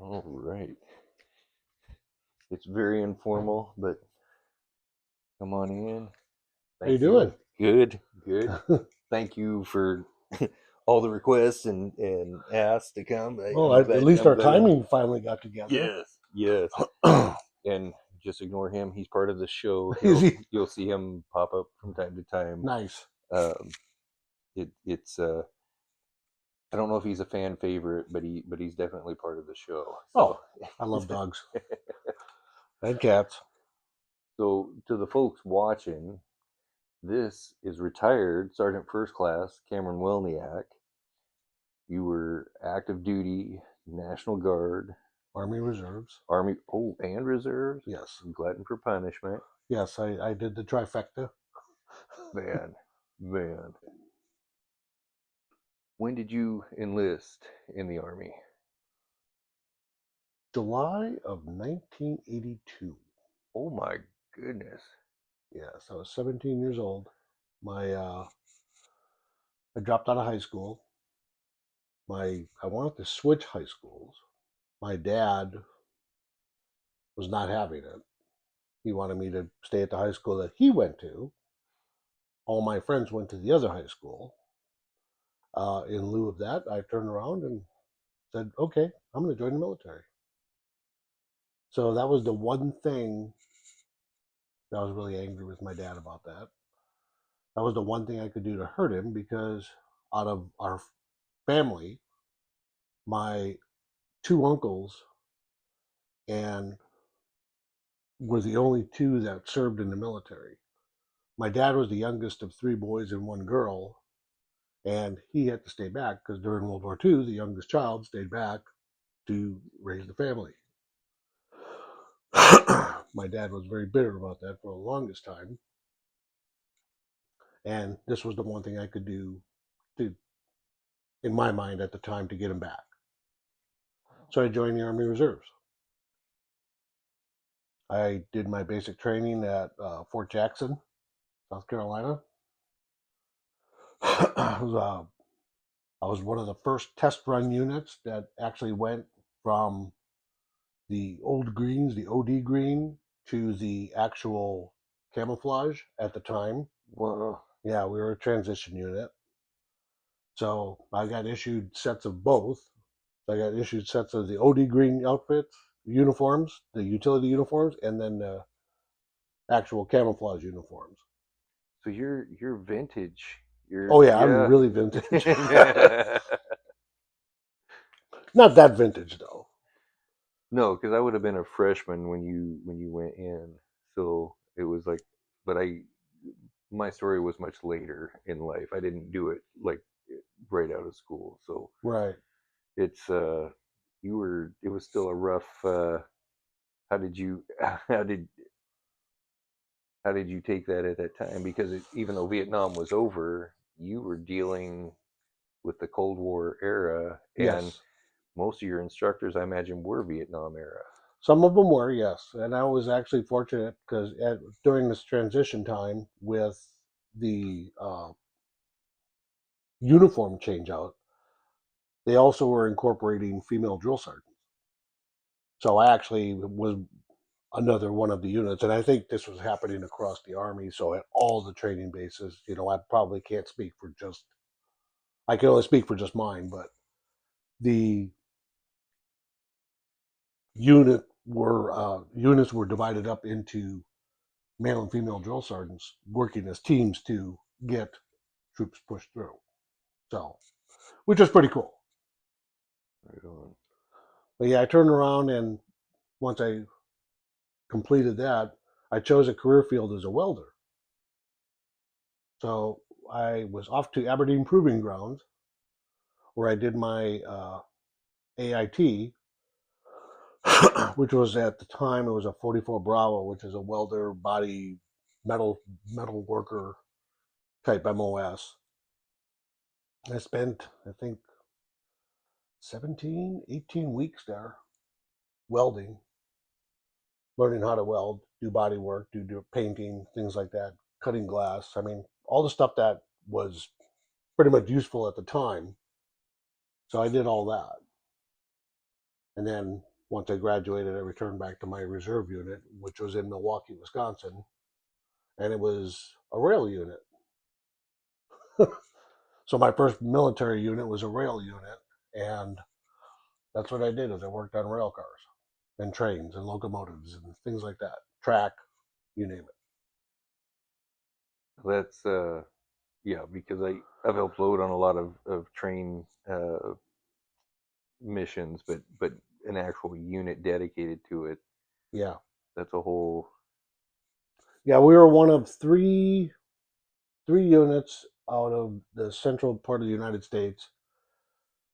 All right. It's very informal, but come on in. How you Thank you. doing? Good, good. Thank you for all the requests and asks to come. Well, I'm at glad. least I'm our glad. timing finally got together. Yes, yes. And just ignore him. He's part of the show. Is he? You'll see him pop up from time to time. Nice. Um, it's I don't know if he's a fan favorite, but he's definitely part of the show. So. Oh, I love dogs and cats. So to the folks watching, this is retired Sergeant First Class Cameron Welniak. You were active duty, National Guard, Army Reserves. Army, and reserves. Yes. Glutton for punishment. Yes, I did the trifecta. Man. When did you enlist in the Army? July of 1982. Oh my goodness. Yes, I was 17 years old. I dropped out of high school. I wanted to switch high schools. My dad was not having it. He wanted me to stay at the high school that he went to. All my friends went to the other high school. In lieu of that, I turned around and said, okay, I'm going to join the military. So that was the one thing that I was really angry with my dad about that. That was the one thing I could do to hurt him, because out of our family, my two uncles and were the only two that served in the military. My dad was the youngest of three boys and one girl, and he had to stay back because during World War II, the youngest child stayed back to raise the family. My dad was very bitter about that for the longest time. And this was the one thing I could do to, in my mind at the time, to get him back. So I joined the Army Reserves. I did my basic training at Fort Jackson, South Carolina. I was one of the first test run units that actually went from the old greens, the OD green, to the actual camouflage at the time. Wow. Yeah, we were a transition unit. So I got issued sets of both. I got issued sets of the OD green outfits, uniforms, the utility uniforms, and then the actual camouflage uniforms. So you're vintage. Oh yeah, I'm really vintage. Not that vintage though. No, because I would have been a freshman when you went in. So it was like, but my story was much later in life. I didn't do it like right out of school. So Right. it's it was still a rough. How did you how did how did you take that at that time? Because even though Vietnam was over, you were dealing with the Cold War era, and Yes. most of your instructors, I imagine, were Vietnam era. Some of them were, yes. And I was actually fortunate because during this transition time with the uniform change out, they also were incorporating female drill sergeants. So I actually was another one of the units. And I think this was happening across the Army. So at all the training bases, I probably can't speak for just, I can only speak for just mine, but the units were divided up into male and female drill sergeants working as teams to get troops pushed through. So, which was pretty cool. Right on. But yeah, I turned around, and once I completed that, I chose a career field as a welder. So I was off to Aberdeen Proving Grounds, where I did my AIT, which was at the time, it was a 44 Bravo, which is a welder body metal worker type MOS. I spent, I think, 18 weeks there welding, learning how to weld, do body work, do painting, things like that, cutting glass. I mean, all the stuff that was pretty much useful at the time. So I did all that. And then Once I graduated, I returned back to my reserve unit, which was in Milwaukee, Wisconsin, and it was a rail unit. So my first military unit was a rail unit, and that's what I did. Is I worked on rail cars and trains and locomotives and things like that, track, you name it. That's yeah, because I've helped load on a lot of train missions, but an actual unit dedicated to it, Yeah, that's a whole. yeah. We were one of three units out of the central part of the United States.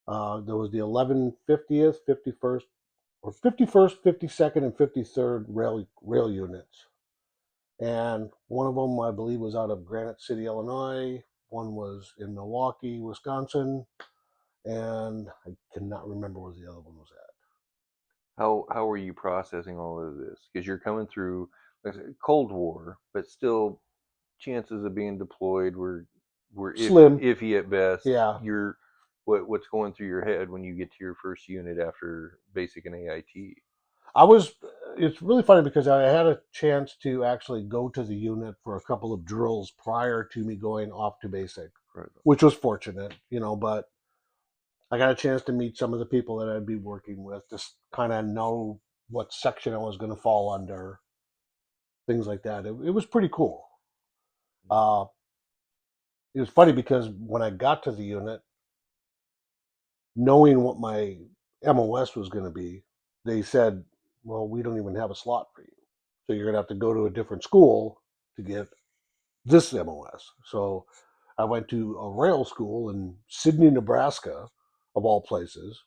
There was the 1150th, 51st, or 51st, 52nd, and 53rd rail units. And one of them, I believe, was out of Granite City, Illinois. One was in Milwaukee, Wisconsin, and I cannot remember where the other one was at. How are you processing all of this? Because you're coming through, like I said, Cold War, but still chances of being deployed were Slim, iffy at best. yeah. You're what's going through your head when you get to your first unit after basic and AIT? I was. It's really funny because I had a chance to actually go to the unit for a couple of drills prior to me going off to basic, Right. which was fortunate, but I got a chance to meet some of the people that I'd be working with, just kind of know what section I was going to fall under, things like that. It was pretty cool. Uh, it was funny because when I got to the unit, knowing what my MOS was going to be, they said, well, we don't even have a slot for you. So you're going to have to go to a different school to get this MOS. So I went to a rail school in Sidney, Nebraska, of all places,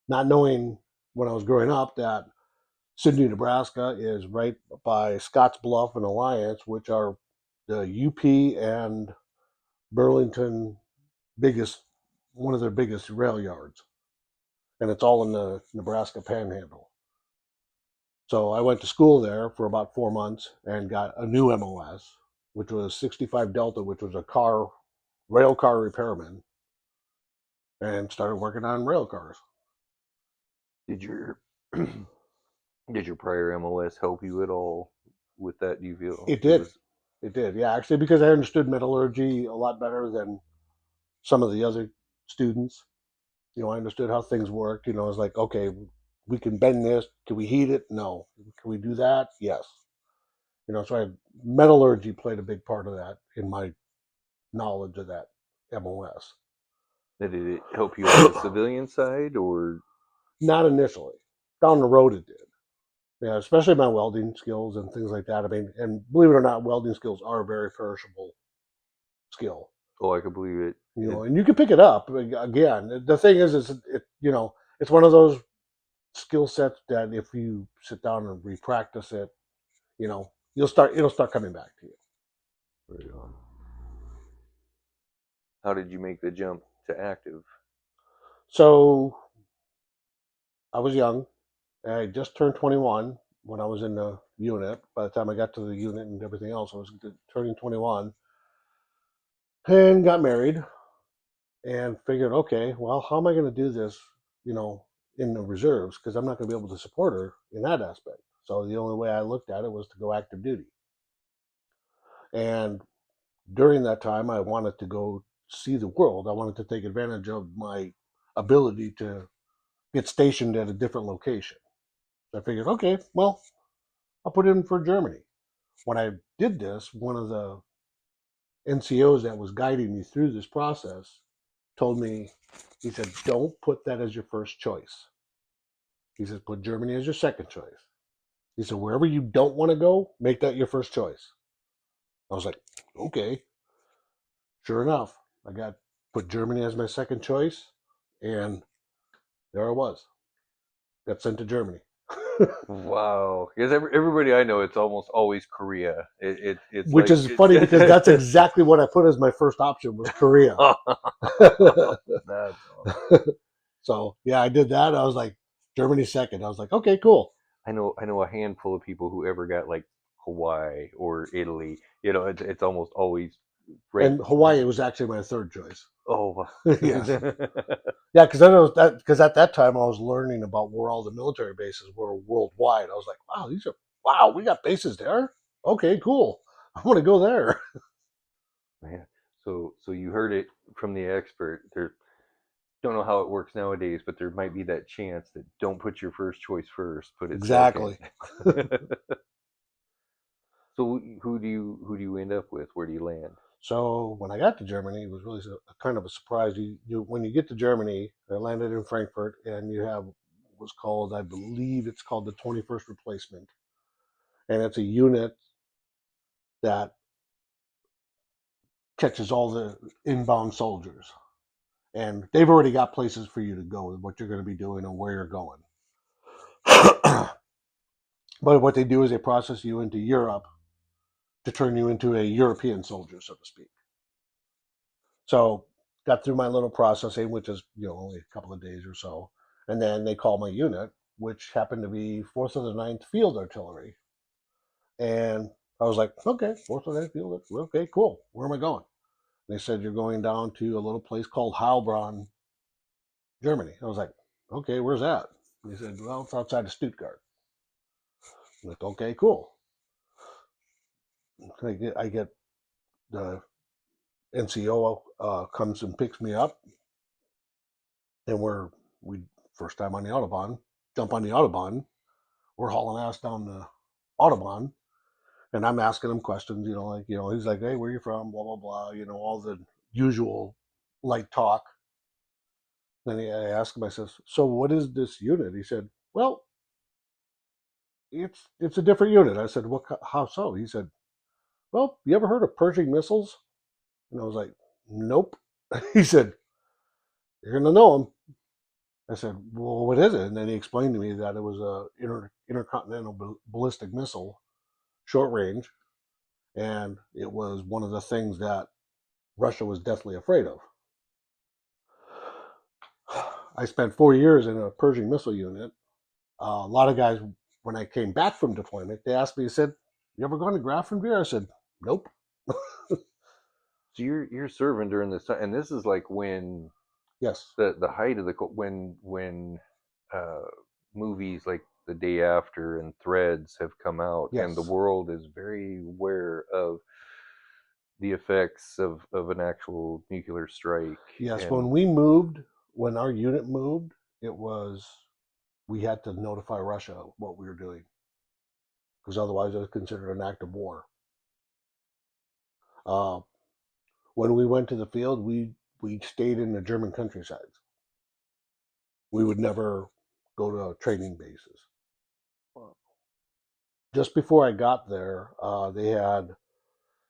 not knowing when I was growing up that Sidney, Nebraska is right by Scottsbluff and Alliance, which are the UP and Burlington biggest, one of their biggest rail yards. And it's all in the Nebraska panhandle. So I went to school there for about 4 months and got a new MOS, which was 65 Delta, which was a rail car repairman, and started working on rail cars. Did your did your prior MLS help you at all with that? Do you feel It it did. was? It did. Yeah, actually, because I understood metallurgy a lot better than some of the other students. I understood how things worked. I was like, okay, we can bend this. Can we heat it? No. Can we do that? Yes. So metallurgy played a big part of that in my knowledge of that MOS. Did it help you on the civilian side, or Not initially. Down the road, it did. Yeah, especially my welding skills and things like that. I mean, and believe it or not, welding skills are a very perishable skill. oh, I could believe it. And you can pick it up. Again, the thing is it's one of those skill sets that if you sit down and repractice it, it'll start coming back to you. Right on. How did you make the jump to active? So I was young. I just turned 21 when I was in the unit. By the time I got to the unit and everything else, I was turning 21 and got married and figured, okay, well, how am I going to do this, you know, in the reserves? Because I'm not going to be able to support her in that aspect. So the only way I looked at it was to go active duty. And during that time, I wanted to go see the world. I wanted to take advantage of my ability to get stationed at a different location. So I figured, okay, well, I'll put in for Germany. When I did this, one of the NCOs that was guiding me through this process told me, he said, don't put that as your first choice. He said, put Germany as your second choice. He said, wherever you don't want to go, make that your first choice. I was like, okay. Sure enough, I put Germany as my second choice, and there I was. Got sent to Germany. Wow, because everybody I know, it's almost always Korea. It's Which like is funny because that's exactly what I put as my first option was Korea. That's awesome. So yeah, I did that. I was like, Germany second. I was like, okay, cool. I know a handful of people who ever got like Hawaii or Italy. It's almost always right? And Hawaii was actually my third choice. Oh, Yes. Yeah, because I know that because at that time I was learning about where all the military bases were worldwide. I was like, wow, we got bases there. Okay, cool. I want to go there. man. So you heard it from the expert. There, don't know how it works nowadays, but there might be that chance that don't put your first choice first, put it second. Exactly. So who do you end up with? Where do you land? So when I got to Germany, it was really a kind of a surprise. You when you get to Germany, I landed in Frankfurt, and you have what's called, I believe, it's called the 21st Replacement, and it's a unit that catches all the inbound soldiers, and they've already got places for you to go with what you're going to be doing and where you're going. But what they do is they process you into Europe to turn you into a European soldier, so to speak. So got through my little processing, which is only a couple of days or so, and then they called my unit, which happened to be Fourth of the Ninth Field Artillery, and I was like, okay, Fourth of the Ninth Field, okay, cool. Where am I going? And they said you're going down to a little place called Heilbronn, Germany. I was like, okay, where's that? And they said, well, it's outside of Stuttgart. I'm like, okay, cool. I get the NCO comes and picks me up, and we first time on the autobahn, jump on the autobahn. We're hauling ass down the autobahn, and I'm asking him questions. He's like, "Hey, where are you from?" Blah blah blah. All the usual light talk. Then I asked him. I says, "So what is this unit?" He said, "Well, it's a different unit." I said, "What? How so?" He said, "Well, you ever heard of Pershing missiles?" And I was like, "Nope." He said, "You're gonna know them." I said, "Well, what is it?" And then he explained to me that it was a intercontinental ballistic missile, short range, and it was one of the things that Russia was deathly afraid of. I spent 4 years in a Pershing missile unit. A lot of guys, when I came back from deployment, they asked me, they said, "You ever gone to Grafenwehr?" I said, "Nope." So you're serving during this time, and this is like when Yes, the height of the when uh, movies like The Day After and Threads have come out, and the yes, world is very aware of the effects of an actual nuclear strike. yes. And When our unit moved, it was, we had to notify Russia what we were doing because otherwise it was considered an act of war. Uh, when we went to the field, we stayed in the German countryside. We would never go to training bases. Just before I got there, they had,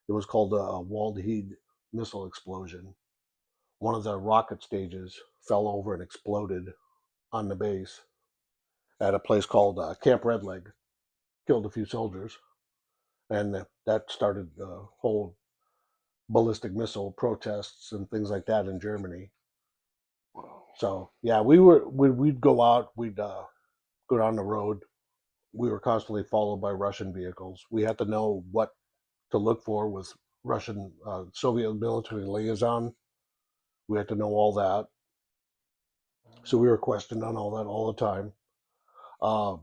it was called a Waldheed missile explosion. One of the rocket stages fell over and exploded on the base at a place called Camp Red Leg, killed a few soldiers, and that started the whole ballistic missile protests and things like that in Germany. So yeah, we'd go out, we'd go down the road. We were constantly followed by Russian vehicles. We had to know what to look for with Russian Soviet military liaison. We had to know all that. So we were questioned on all that all the time. Uh,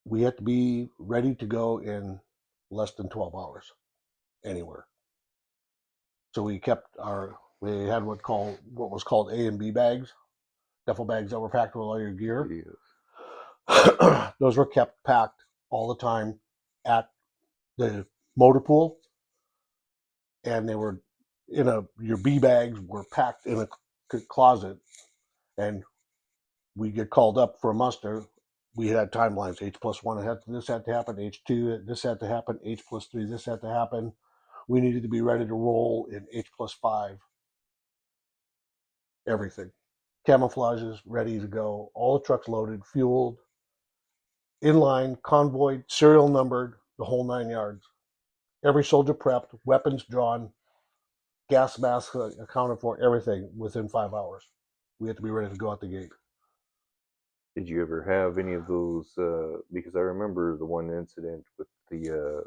we had to be ready to go in less than 12 hours anywhere. So we had what was called A and B bags, duffel bags that were packed with all your gear. yes. Those were kept packed all the time at the motor pool, and they were your B bags were packed in a closet, and we get called up for a muster. We had timelines. H+1 this had to happen. H2 this had to happen. H+3 this had to happen. We needed to be ready to roll in H+5. Everything, camouflages ready to go. All the trucks loaded, fueled, in line, convoyed, serial numbered, the whole 9 yards. Every soldier prepped, weapons drawn, gas masks accounted for, everything within 5 hours. We had to be ready to go out the gate. Did you ever have any of those? Because I remember the one incident with the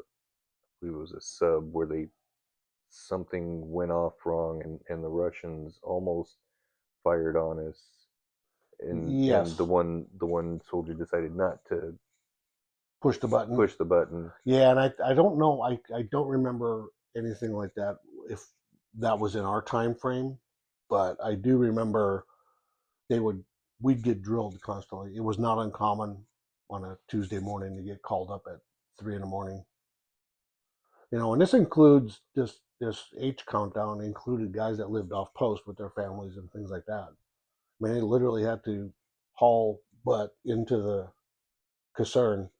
believe it was a sub where something went off wrong, and the Russians almost fired on us, and Yes, the one soldier decided not to push the button. push the button. Yeah, and I don't know. I don't remember anything like that. If that was in our time frame, but I do remember they would we'd get drilled constantly. It was not uncommon on a Tuesday morning to get called up at 3 in the morning. And this includes this H countdown included guys that lived off post with their families and things like that. I mean, they literally had to haul butt into the caserne,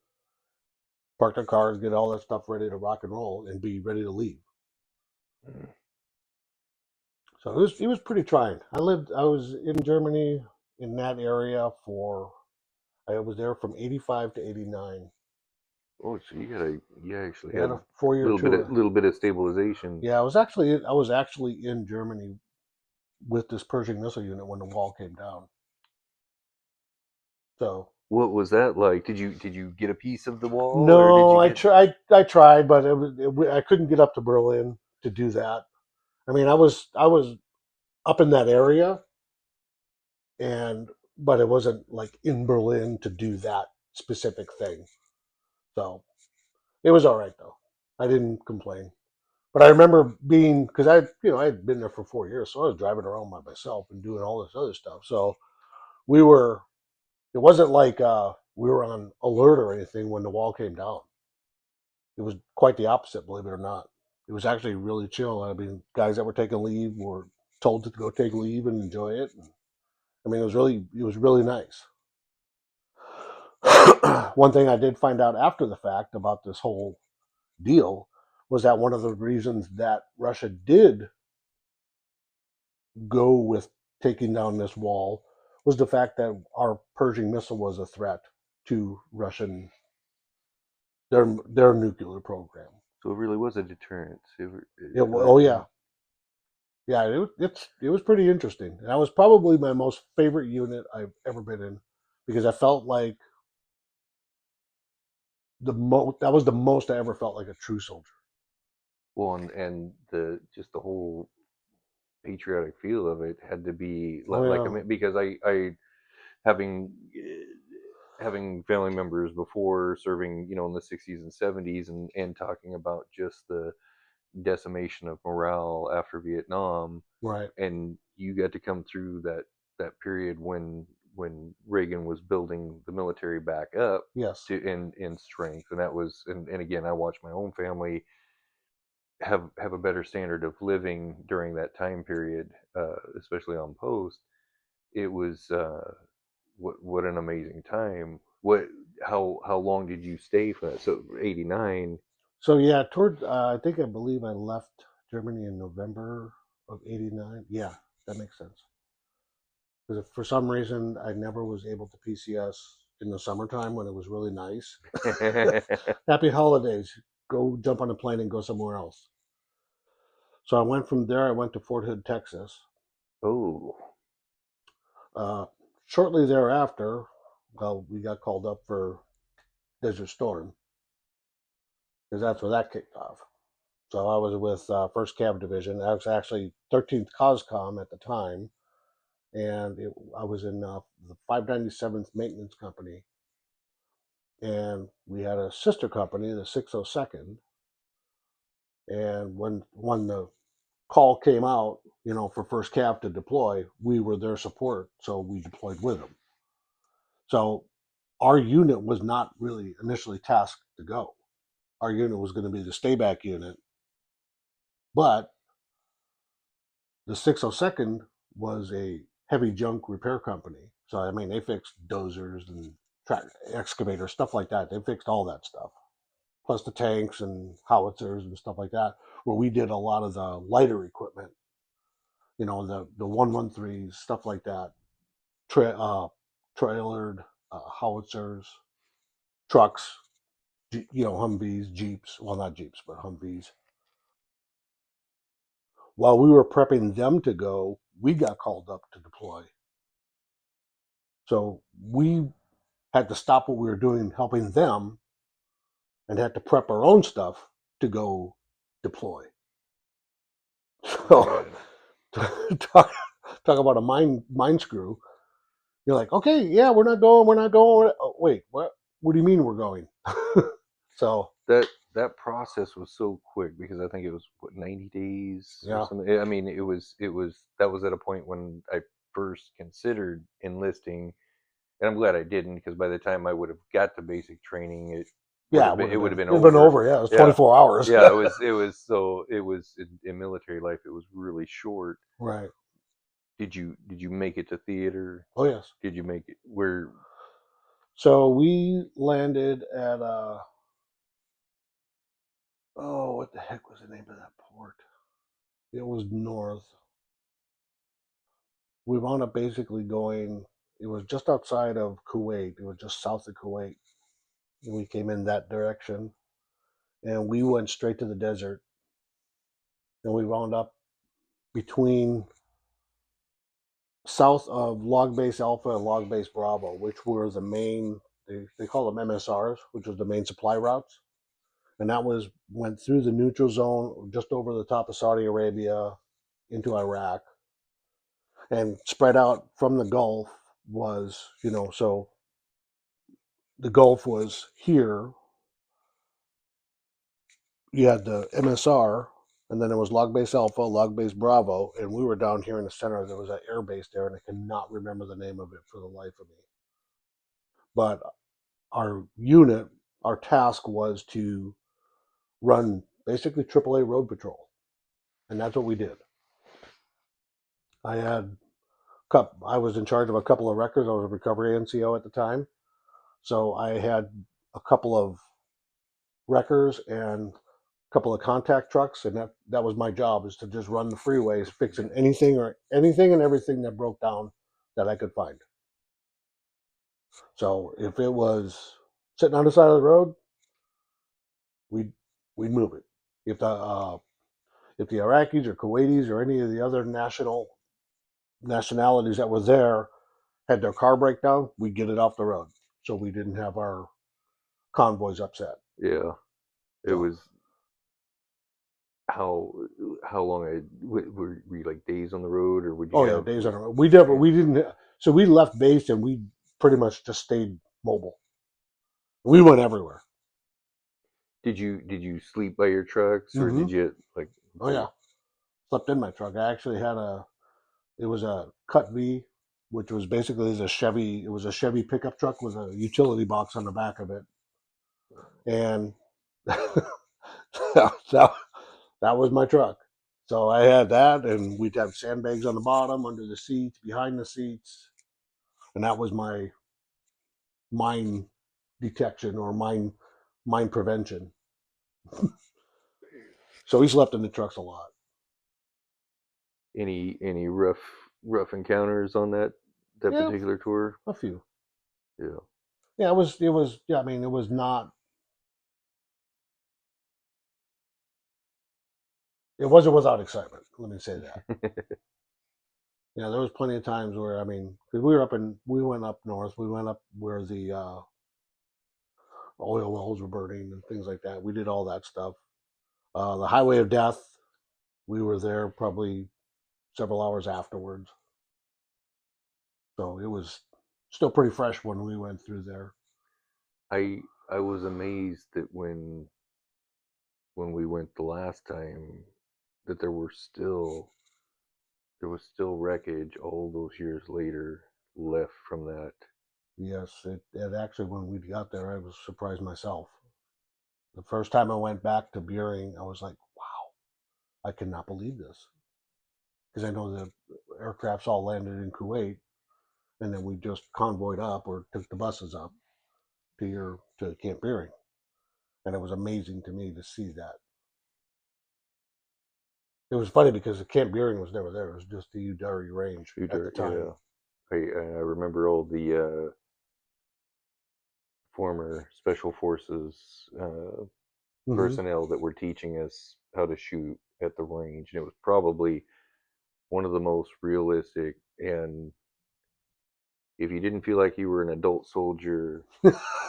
park their cars, get all that stuff ready to rock and roll, and be ready to leave. Mm. So it was pretty trying. I was in Germany in that area for I was there from 85 to 89. Oh, so you actually I had had a 4 year tour. little bit of stabilization. Yeah, I was actually in Germany with this Pershing missile unit when the wall came down. So What was that like? Did you get a piece of the wall, or did no, you I get? tried. I tried, but I couldn't get up to Berlin to do that. I mean, I was up in that area, and but it wasn't like in Berlin to do that specific thing. So it was all right though. I didn't complain. But I remember being because I had been there for 4 years, so I was driving around by myself and doing all this other stuff. So we were. It wasn't like we were on alert or anything when the wall came down. It was quite the opposite, believe it or not. It was actually really chill. I mean, guys that were taking leave were told to go take leave and enjoy it. And, I mean, it was really nice. One thing I did find out after the fact about this whole deal was that one of the reasons that Russia did go with taking down this wall was the fact that our Pershing missile was a threat to Russian their nuclear program. So it really was a deterrent. Oh yeah, yeah. It was pretty interesting. And that was probably my most favorite unit I've ever been in because I felt like that was the most I ever felt like a true soldier. Well, and the just the whole patriotic feel of it had to be Oh like, I yeah, mean, because I having having family members before serving, in the 60s and 70s, and talking about just the decimation of morale after Vietnam, right. and you got to come through that period when Reagan was building the military back up Yes, to in strength, and that was, and again, I watched my own family have a better standard of living during that time period, especially on post. It was what an amazing time. How long did you stay for that? So 89. so yeah, toward I believe I left Germany in November of '89. Yeah, that makes sense. Because for some reason I never was able to PCS in the summertime when it was really nice. Happy holidays. Go jump on a plane and go somewhere else. So I went from there. I went to Fort Hood, Texas. Oh, Uh, Shortly thereafter, well, we got called up for Desert Storm because that's where that kicked off. So I was with 1st Cav Division. I was actually 13th COSCOM at the time, and I was in the 597th Maintenance Company, and we had a sister company, the 602nd. And when the call came out, for 1st Cav to deploy, we were their support, so we deployed with them. So our unit was not really initially tasked to go. Our unit was going to be the stayback unit, but the 602nd was a heavy junk repair company. So I mean, they fixed dozers and excavators, stuff like that. They fixed all that stuff, plus the tanks and howitzers and stuff like that. Where we did a lot of the lighter equipment, the 113s, stuff like that, trailered howitzers, trucks, Humvees, Jeeps. Well, not Jeeps, but Humvees. While we were prepping them to go, we got called up to deploy. So we had to stop what we were doing, helping them, and had to prep our own stuff to go deploy. So talk about a mind screw. You're like, okay, yeah, we're not going. Oh, wait, what? What do you mean we're going? So that process was so quick because I think it was what 90 days or yeah, something. I mean, it was that was at a point when I first considered enlisting, and I'm glad I didn't because by the time I would have got to basic training, yeah, it would have been it'd been over. over. Yeah, it was Yeah, 24 hours. yeah, it was in military life. It was really short. Right. Did you make it to theater? Oh yes. Did you make it where? So we landed at oh, what the heck was the name of that port? It was north. We wound up basically going. It was just outside of Kuwait. It was just south of Kuwait. And we came in that direction, and we went straight to the desert. And we wound up between south of Log Base Alpha and Log Base Bravo, which were the main. They call them MSRs, which was the main supply routes. And that went through the neutral zone, just over the top of Saudi Arabia, into Iraq, and spread out from the Gulf was, so the Gulf was here. You had the MSR, and then there was Log Base Alpha, Log Base Bravo, and we were down here in the center. There was an air base there, and I cannot remember the name of it for the life of me. But our unit, our task was to run basically AAA road patrol, and that's what we did. I was in charge of a couple of records. I was a recovery NCO at the time, so I had a couple of wreckers and a couple of contact trucks, and that was my job, is to just run the freeways, fixing anything and everything that broke down that I could find. So if it was sitting on the side of the road, we'd move it. If the Iraqis or Kuwaitis or any of the other nationalities that were there had their car break down, we'd get it off the road, so we didn't have our convoys upset. Yeah, it So, was how how long were you like days on the road or would you oh yeah, have? days on the road. We didn't. So we left base and we pretty much just stayed mobile. We went everywhere. Did you sleep by your trucks or Mm-hmm. did you like Oh yeah, slept in my truck. I actually had it was a Cut V, which was basically a Chevy. It was a Chevy pickup truck with a utility box on the back of it, and that, that was my truck. So I had that, and we'd have sandbags on the bottom, under the seats, behind the seats, and that was my mine detection or mine prevention. So we slept in the trucks a lot. any rough encounters on that Yeah, particular tour? a few. Yeah. Yeah, it was. Yeah, I mean, it was not. It wasn't without excitement. Let me say that. Yeah, there was plenty of times where, I mean, because we went up north. We went up where the oil wells were burning and things like that. We did all that stuff. The Highway of Death, we were there probably several hours afterwards. So it was still pretty fresh when we went through there. I was amazed that when we went the last time that there was still wreckage all those years later left from that. Yes, it actually, when we got there, I was surprised myself. The first time I went back to Buring, I was like, wow, I cannot believe this. Because I know the aircrafts all landed in Kuwait, and then we just convoyed up or took the buses up to Camp Buring. And it was amazing to me to see that. It was funny because the Camp Buring was never there. It was just the Udari Range at the time. Yeah. I remember all the former special forces Mm-hmm. personnel that were teaching us how to shoot at the range, and it was probably one of the most realistic. And if you didn't feel like you were an adult soldier,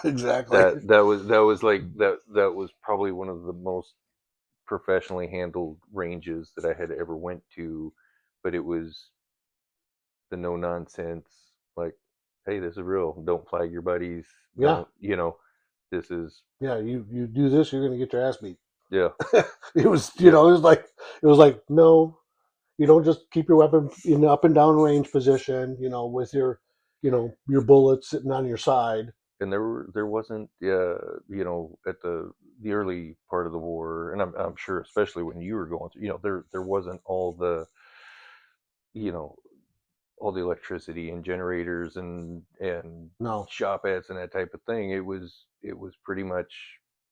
Exactly. that was like that was probably one of the most professionally handled ranges that I had ever went to, but it was the no nonsense, like, hey, this is real. Don't flag your buddies. Yeah, Don't, this is, yeah. You do this, you're gonna get your ass beat. yeah, It was, yeah. it was like, no, you don't just keep your weapon in up and down range position, with your bullets sitting on your side. And there wasn't, at the early part of the war, and I'm sure, especially when you were going through, there wasn't you know, all the electricity and generators and No. shop ads and that type of thing. It was pretty much.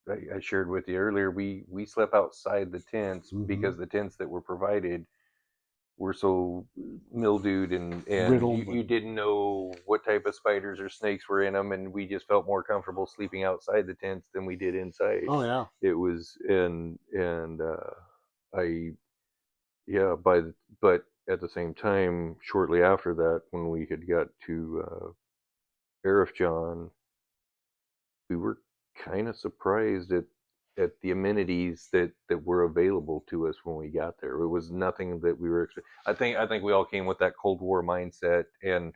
I shared with you earlier. We slept outside the tents Hmm. because the tents that were provided were so mildewed, and you, Riddled. you didn't know what type of spiders or snakes were in them, and we just felt more comfortable sleeping outside the tents than we did inside. Oh yeah. It was and I yeah by the, but at the same time, shortly after that, when we had got to Arif John, we were kind of surprised at the amenities that were available to us when we got there. It was nothing that we were expecting. I think we all came with that Cold War mindset, and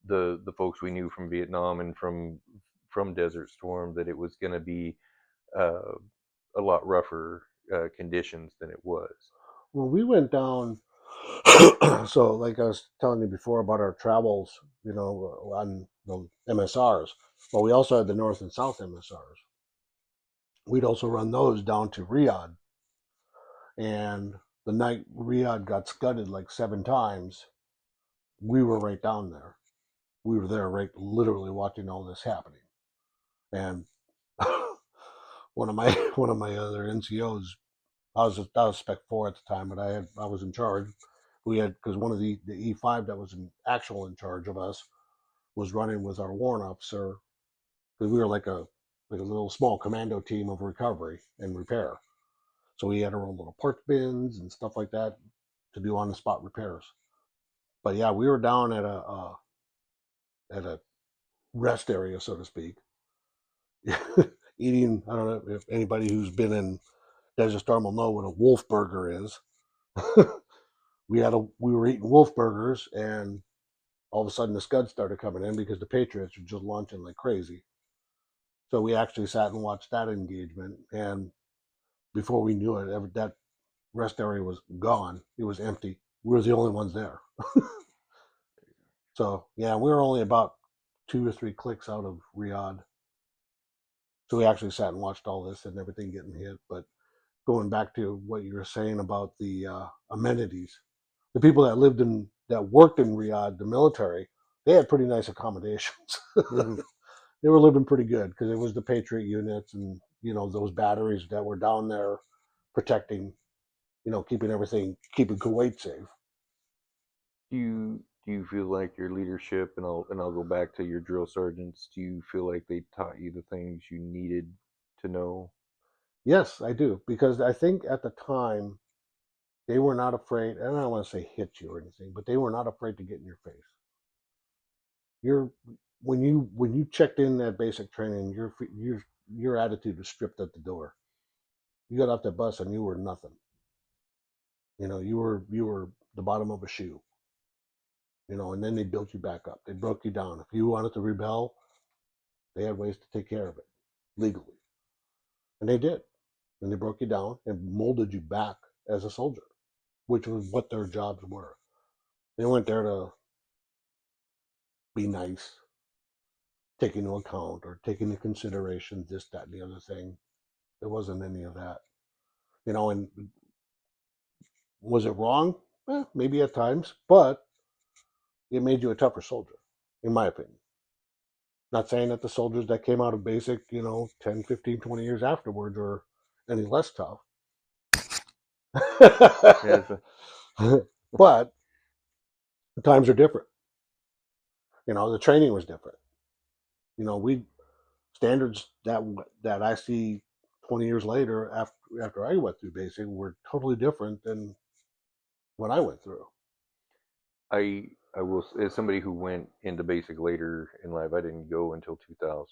the folks we knew from Vietnam and from Desert Storm, that it was going to be uh, a lot rougher conditions than it was. Well, we went down. So, like I was telling you before about our travels, on the MSRs. Well, we also had the North and South MSRs. We'd also run those down to Riyadh, and the night Riyadh got scudded like 7 times, we were right down there. We were there, right, literally watching all this happening. And one of my other NCOs, I was Spec 4 at the time, but I was in charge. We had, because one of the E5 that was in charge of us was running with our warrant officer, because we were like a little small commando team of recovery and repair. So we had our own little parts bins and stuff like that to do on the spot repairs. But yeah, we were down at a rest area, so to speak, eating. I don't know if anybody who's been in Desert Storm will know what a wolf burger is. We were eating wolf burgers, and all of a sudden the Scuds started coming in because the Patriots were just launching like crazy. So we actually sat and watched that engagement, and before we knew it, that rest area was gone. It was empty. We were the only ones there. So yeah, we were only about 2 or 3 clicks out of Riyadh. So we actually sat and watched all this and everything getting hit. But going back to what you were saying about the amenities, the people that worked in Riyadh, the military, they had pretty nice accommodations. Mm-hmm. They were living pretty good because it was the Patriot units and those batteries that were down there protecting, keeping Kuwait safe. Do you feel like your leadership, and I'll go back to your drill sergeants, do you feel like they taught you the things you needed to know? Yes, I do, because I think at the time they were not afraid, and I don't want to say hit you or anything, but they were not afraid to get in your face. You're when you checked in that basic training, your attitude was stripped at the door. You got off that bus and you were nothing. You were the bottom of a shoe. And then they built you back up. They broke you down. If you wanted to rebel, they had ways to take care of it legally, and they did. And they broke you down and molded you back as a soldier, which was what their jobs were. They weren't there to be nice, take into account or take into consideration this, that, and the other thing. There wasn't any of that. And was it wrong? Maybe at times, but it made you a tougher soldier, in my opinion. Not saying that the soldiers that came out of basic, 10, 15, 20 years afterwards are any less tough. Yeah, it's But the times are different. The training was different. We standards that I see 20 years later after I went through basic were totally different than what I went through. I will, as somebody who went into basic later in life. I didn't go until 2000,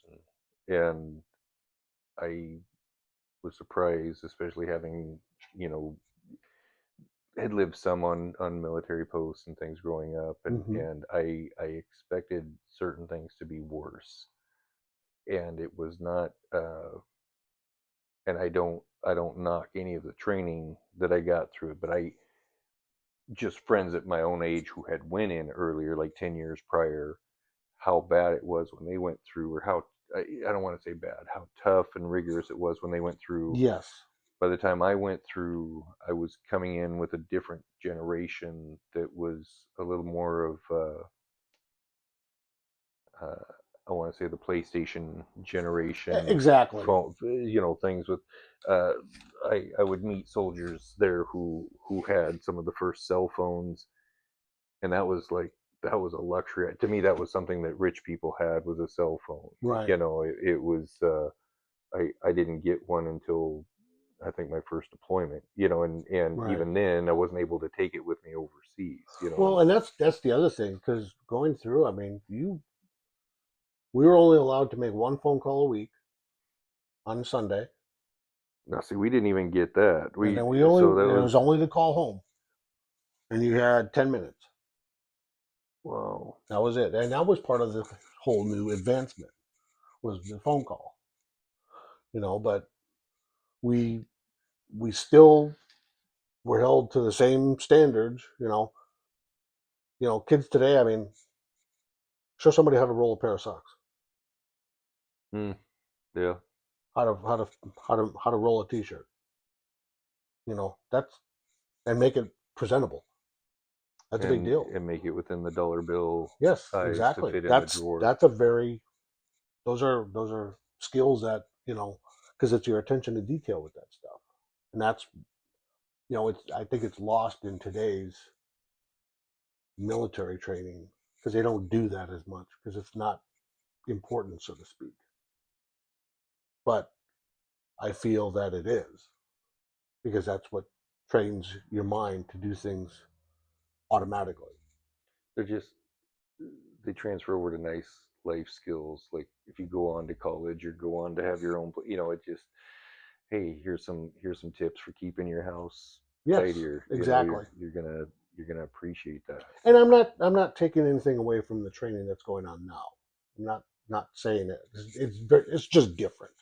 and I was surprised, especially having you know, had lived some on military posts and things growing up, and Hmm. I expected certain things to be worse, and it was not. And I don't knock any of the training that I got through it, but I just friends at my own age who had went in earlier, like 10 years prior, how bad it was when they went through, or how I don't want to say bad, how tough and rigorous it was when they went through. Yes. By the time I went through, I was coming in with a different generation that was a little more of, I want to say, the PlayStation generation Exactly. phone, things with. Uh, I would meet soldiers there who had some of the first cell phones, and that was a luxury to me. That was something that rich people had, was a cell phone. Right. It was. I didn't get one until I think my first deployment, and Right. even then I wasn't able to take it with me overseas. Well, and that's the other thing, because going through, I mean, we were only allowed to make one phone call a week on Sunday, Now, see, we didn't even get that. and then So that it was was, only to call home, and you had 10 minutes. wow. That was it, and that was part of the whole new advancement, was the phone call. But we we still were held to the same standards. Kids today. I mean, show somebody how to roll a pair of socks, Hmm. Yeah, how to roll a t-shirt. That's and make it presentable. That's a big and deal. and make it within the dollar bill Yes, size to exactly. fit in the That's drawer. that's a very those are skills that because it's your attention to detail with that stuff, and that's it's I think it's lost in today's military training because they don't do that as much because it's not important, so to speak. But I feel that it is because that's what trains your mind to do things automatically. They're just they transfer over to nice life skills. Like if you go on to college or go on to have your own, it just, hey, here's some tips for keeping your house Yes, tidier. exactly. You're gonna appreciate that. And I'm not taking anything away from the training that's going on now. I'm not saying it. It's just different.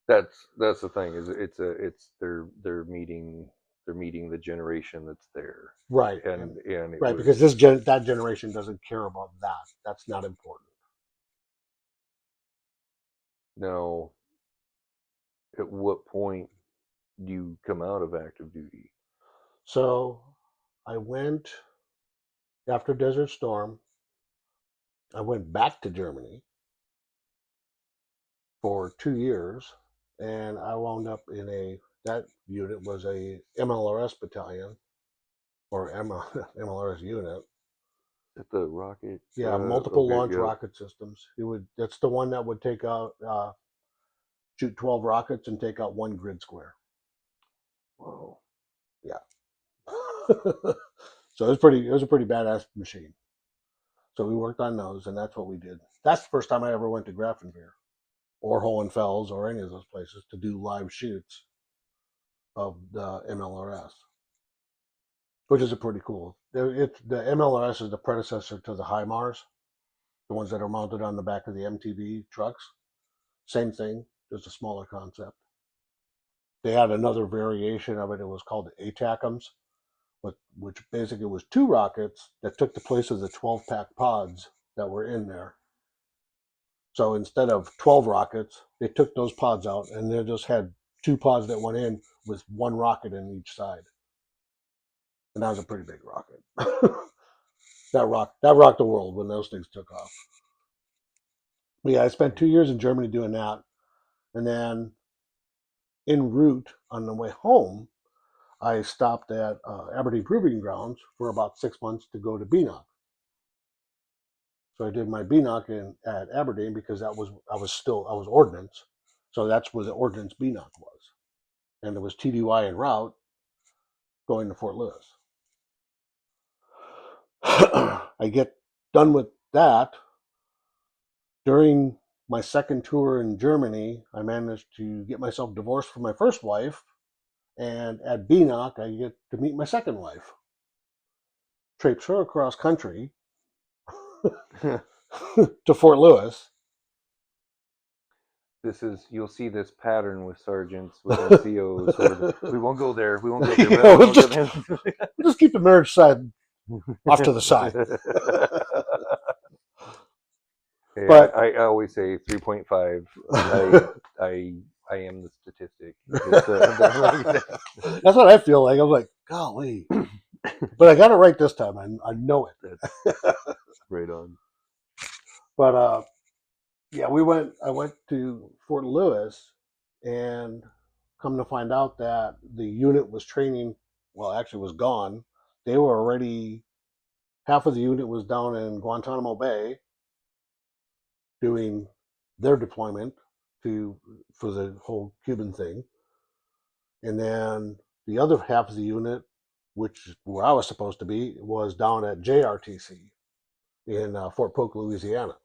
That's the thing, is it's they're meeting the generation that's there, Right. and it Right, because was, that generation doesn't care about that. That's not important. now, at what point do you come out of active duty? So I went after Desert Storm. I went back to Germany for 2 years, and I wound up in that unit was a MLRS battalion or MLRS unit. At the rocket, Yeah, multiple okay, launch yep. rocket systems. That's the one that would take out shoot 12 rockets and take out one grid square. Wow. Yeah. So it was a pretty badass machine. So we worked on those, and that's what we did. That's the first time I ever went to Grafenwehr or Hohenfels or any of those places to do live shoots of the MLRS, which is a pretty cool. The MLRS is the predecessor to the HIMARS, the ones that are mounted on the back of the MTV trucks. Same thing, just a smaller concept. They had another variation of it. It was called ATACMs, which basically was two rockets that took the place of the 12-pack pods that were in there. So instead of 12 rockets, they took those pods out and they just had two pods that went in with one rocket in each side. And that was a pretty big rocket. that rocked the world when those things took off. But yeah, I spent 2 years in Germany doing that. And then en route on the way home, I stopped at Aberdeen Proving Grounds for about 6 months to go to BNOC. So I did my BNOC at Aberdeen because I was ordnance, so that's where the ordnance BNOC was, and there was TDY en route going to Fort Lewis. I get done with that. During my second tour in Germany, I managed to get myself divorced from my first wife And at BNOC, I get to meet my second wife. Traipse her across country to Fort Lewis. You'll see this pattern with sergeants, with NCOs. Where we won't go there. We won't go there. Yeah, Brother. we'll just keep the marriage side off to the side. Hey, But I always say 3.5. I am the statistic. that's what I feel like. I'm like, golly. But I got it right this time. I know it. Right on. But yeah, I went to Fort Lewis, and come to find out that the unit was training, well, actually was gone. They were already, half of the unit was down in Guantanamo Bay doing their deployment for the whole Cuban thing. And then the other half of the unit, which is where I was supposed to be, was down at JRTC in Fort Polk, Louisiana.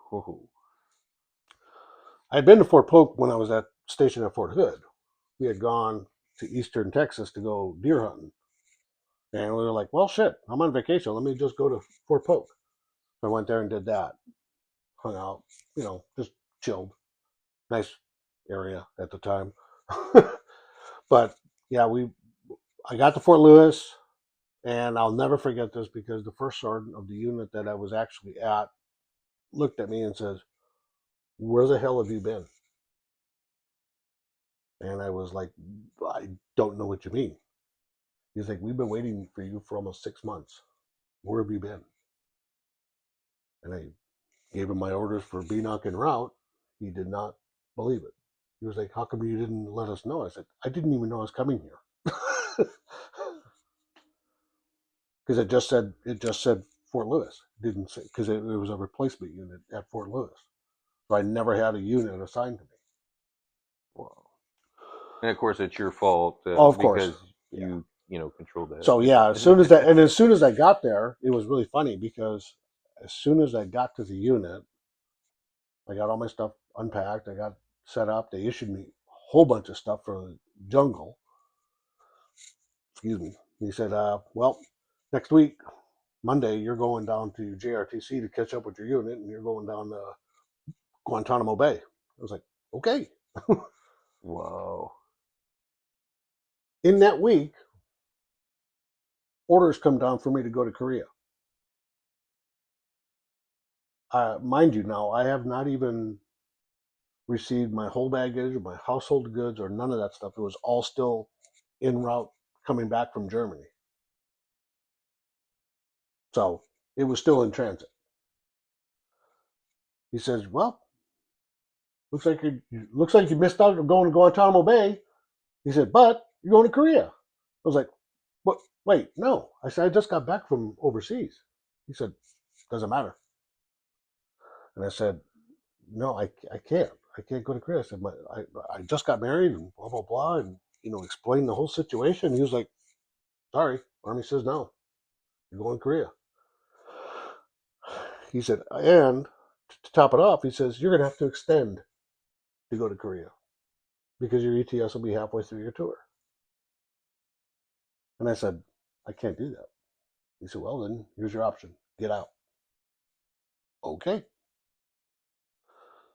Whoa. I'd been to Fort Polk when I was stationed at Fort Hood. We had gone to eastern Texas to go deer hunting. And we were like, well, shit, I'm on vacation. Let me just go to Fort Polk. So I went there and did that. Hung out, just chilled. Nice area at the time. But yeah, I got to Fort Lewis, and I'll never forget this because the first sergeant of the unit that I was actually at looked at me and says, where the hell have you been? And I was like, I don't know what you mean. He's like, we've been waiting for you for almost 6 months. Where have you been? And I gave him my orders for BNOC en route. He did not believe it. He was like, how come you didn't let us know? I said, I didn't even know I was coming here. Because it just said Fort Lewis. It didn't say, because it was a replacement unit at Fort Lewis. So I never had a unit assigned to me. Wow. And of course, it's your fault Of course. because you controlled that. So yeah, as soon as I got there, it was really funny because as soon as I got to the unit, I got all my stuff unpacked. I got set up. They issued me a whole bunch of stuff for the jungle. Excuse me. He said, well, next week, Monday, you're going down to JRTC to catch up with your unit, and you're going down to Guantanamo Bay. I was like, okay. Wow. In that week, orders come down for me to go to Korea. Mind you, now, I have not even received my whole baggage or my household goods or none of that stuff. It was all still en route coming back from Germany. So it was still in transit. He says, well, looks like you missed out on going to Guantanamo Bay. He said, but you're going to Korea. I was like, what? Wait, no. I said, I just got back from overseas. He said, doesn't matter. And I said, no, I can't. I can't go to Korea. I said, I just got married and blah, blah, blah. And, explained the whole situation. He was like, sorry. Army says no. You're going to Korea. He said, and to top it off, he says, you're going to have to extend to go to Korea because your ETS will be halfway through your tour. And I said, I can't do that. He said, well, then here's your option. Get out. Okay.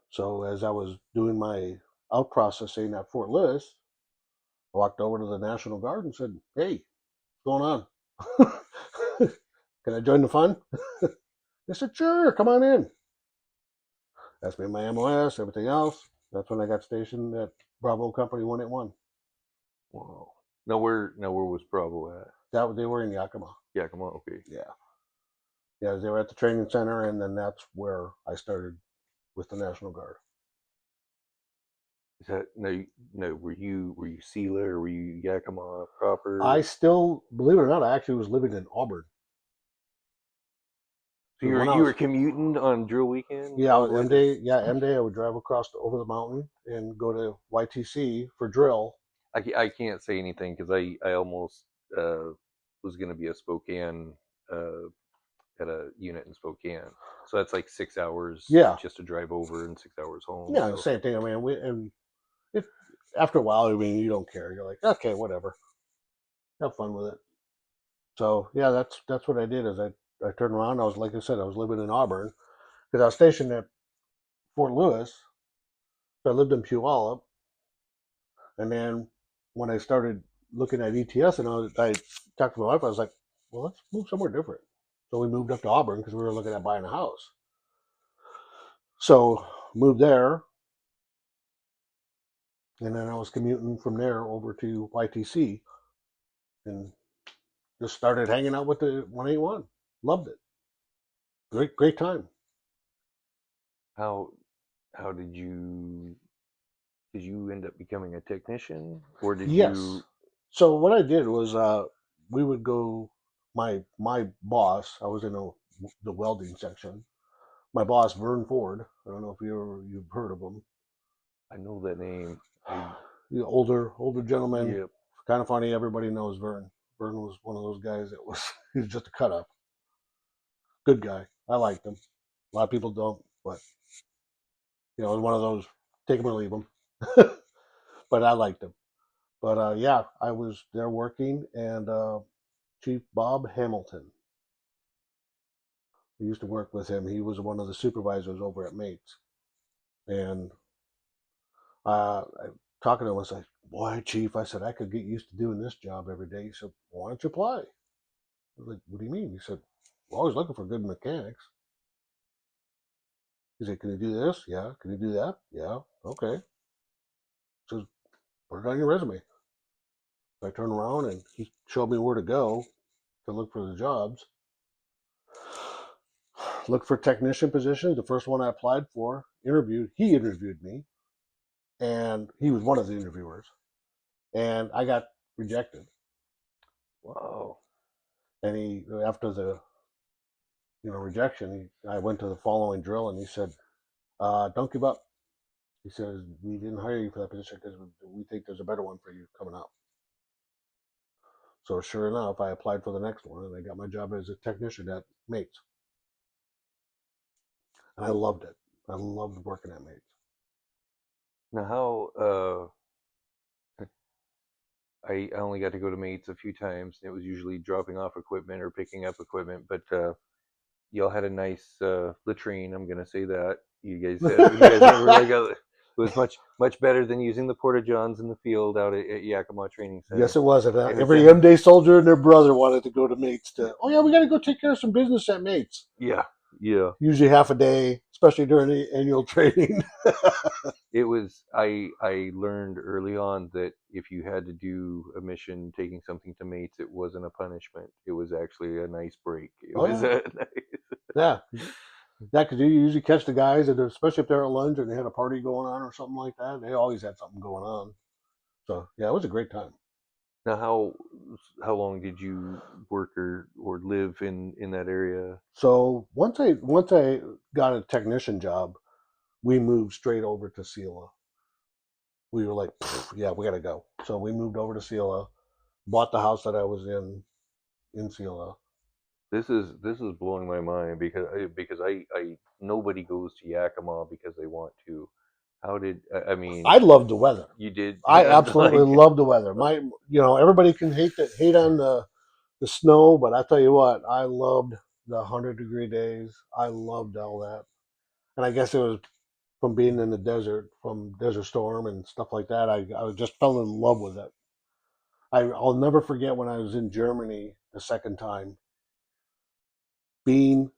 So as I was doing my out processing at Fort Lewis, I walked over to the National Guard and said, hey, what's going on? Can I join the fun? They said, sure, come on in. Asked me my MOS, everything else. That's when I got stationed at Bravo Company 181. Wow. Now where was Bravo at? They were in Yakima. Yakima, okay. Yeah. Yeah, they were at the training center, and then that's where I started with the National Guard. Is that no? Were you SEALA or were you Yakima proper? I still, believe it or not, I actually was living in Auburn. So you were commuting on drill weekend? Yeah, M-Day. Yeah, M-Day. I would drive across over the mountain and go to YTC for drill. I can't say anything because I almost was going to be a Spokane at a unit in Spokane, so that's like 6 hours. Yeah. Just to drive over and 6 hours home. Yeah, so. Same thing. I mean, after a while, I mean, you don't care. You're like, okay, whatever, have fun with it. So yeah, that's what I did. Is I turned around. I was like I said, I was living in Auburn because I was stationed at Fort Lewis. So I lived in Puyallup, and then when I started looking at ETS, and I talked to my wife, I was like, well, let's move somewhere different. So we moved up to Auburn because we were looking at buying a house. So moved there, and then I was commuting from there over to YTC, and just started hanging out with the 181. Loved it. Great time. How how did you end up becoming a technician, or did Yes. you? So what I did was we would go. My boss, I was in the welding section. My boss, Vern Ford. I don't know if you've heard of him. I know that name. I The older gentleman, Yep. kind of funny. Everybody knows Vern. Vern was one of those guys that was he was just a cut up. Good guy. I liked him. A lot of people don't, but it was one of those take him or leave him. But I liked him. But yeah, I was there working, and Chief Bob Hamilton. We used to work with him. He was one of the supervisors over at Mates, and I talking to him. I was like, "Boy, Chief," I said, "I could get used to doing this job every day." He said, "Why don't you apply?" I was like, "What do you mean?" He said, "We're always looking for good mechanics." He said, "Can you do this? Yeah. Can you do that? Yeah. Okay." He says, "Put it on your resume." So I turned around and he showed me where to go to look for the jobs. Looked for technician positions. The first one I applied for, he interviewed me, and he was one of the interviewers, and I got rejected. Wow. And after the rejection, I went to the following drill, and he said, "Don't give up." He says, "We didn't hire you for that position because we think there's a better one for you coming up." So sure enough, I applied for the next one, and I got my job as a technician at Mates, and I loved it. I loved working at Mates. Now, how I only got to go to Mates a few times. It was usually dropping off equipment or picking up equipment, but y'all had a nice latrine. I'm gonna say that you guys had really got it. Was much better than using the porta johns in the field out at Yakima Training Yes, Center. it was. And It was every M-Day soldier and their brother wanted to go to Mates oh, yeah, we got to go take care of some business at Mates. yeah, yeah. Usually half a day, especially during the annual training. It was I learned early on that if you had to do a mission taking something to Mates, it wasn't a punishment. It was actually a nice break. It Oh, was yeah. a Yeah. Yeah, because you usually catch the guys, and especially if they're at lunch and they had a party going on or something like that. They always had something going on. So, yeah, it was a great time. Now how long did you work or live in that area? So once I got a technician job, we moved straight over to Sela. We were like, yeah, we got to go. So we moved over to Sela, bought the house that I was in Sela. This is blowing my mind because I nobody goes to Yakima because they want to. How did I mean I loved the weather. you did I absolutely like love the weather. Everybody can hate on the snow, but I tell you what, I loved the 100-degree days. I loved all that, and I guess it was from being in the desert, from Desert Storm and stuff like that. I just fell in love with it. I'll never forget when I was in Germany the second time, being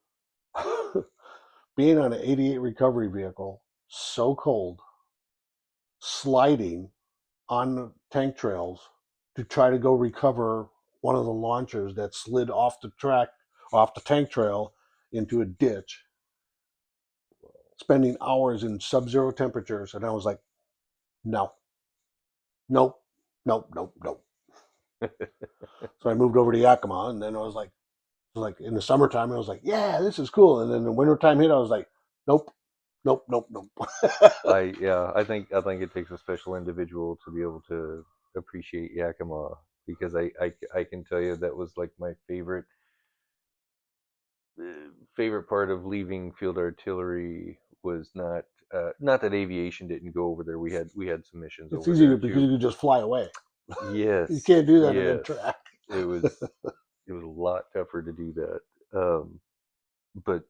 being on an 88 recovery vehicle, so cold, sliding on tank trails to try to go recover one of the launchers that slid off the track, off the tank trail into a ditch, spending hours in sub-zero temperatures. And I was like, no, nope, nope, nope, nope. So I moved over to Yakima, and then I was like in the summertime, I was like, yeah, this is cool. And then the wintertime hit, I was like, nope, nope, nope, nope. I think it takes a special individual to be able to appreciate Yakima because I can tell you that was like my favorite part of leaving field artillery was not not that aviation didn't go over there. We had some missions It's over easier there because you too. can just fly away. You Yes, can't do that in a yes, track. it was a lot tougher to do that. But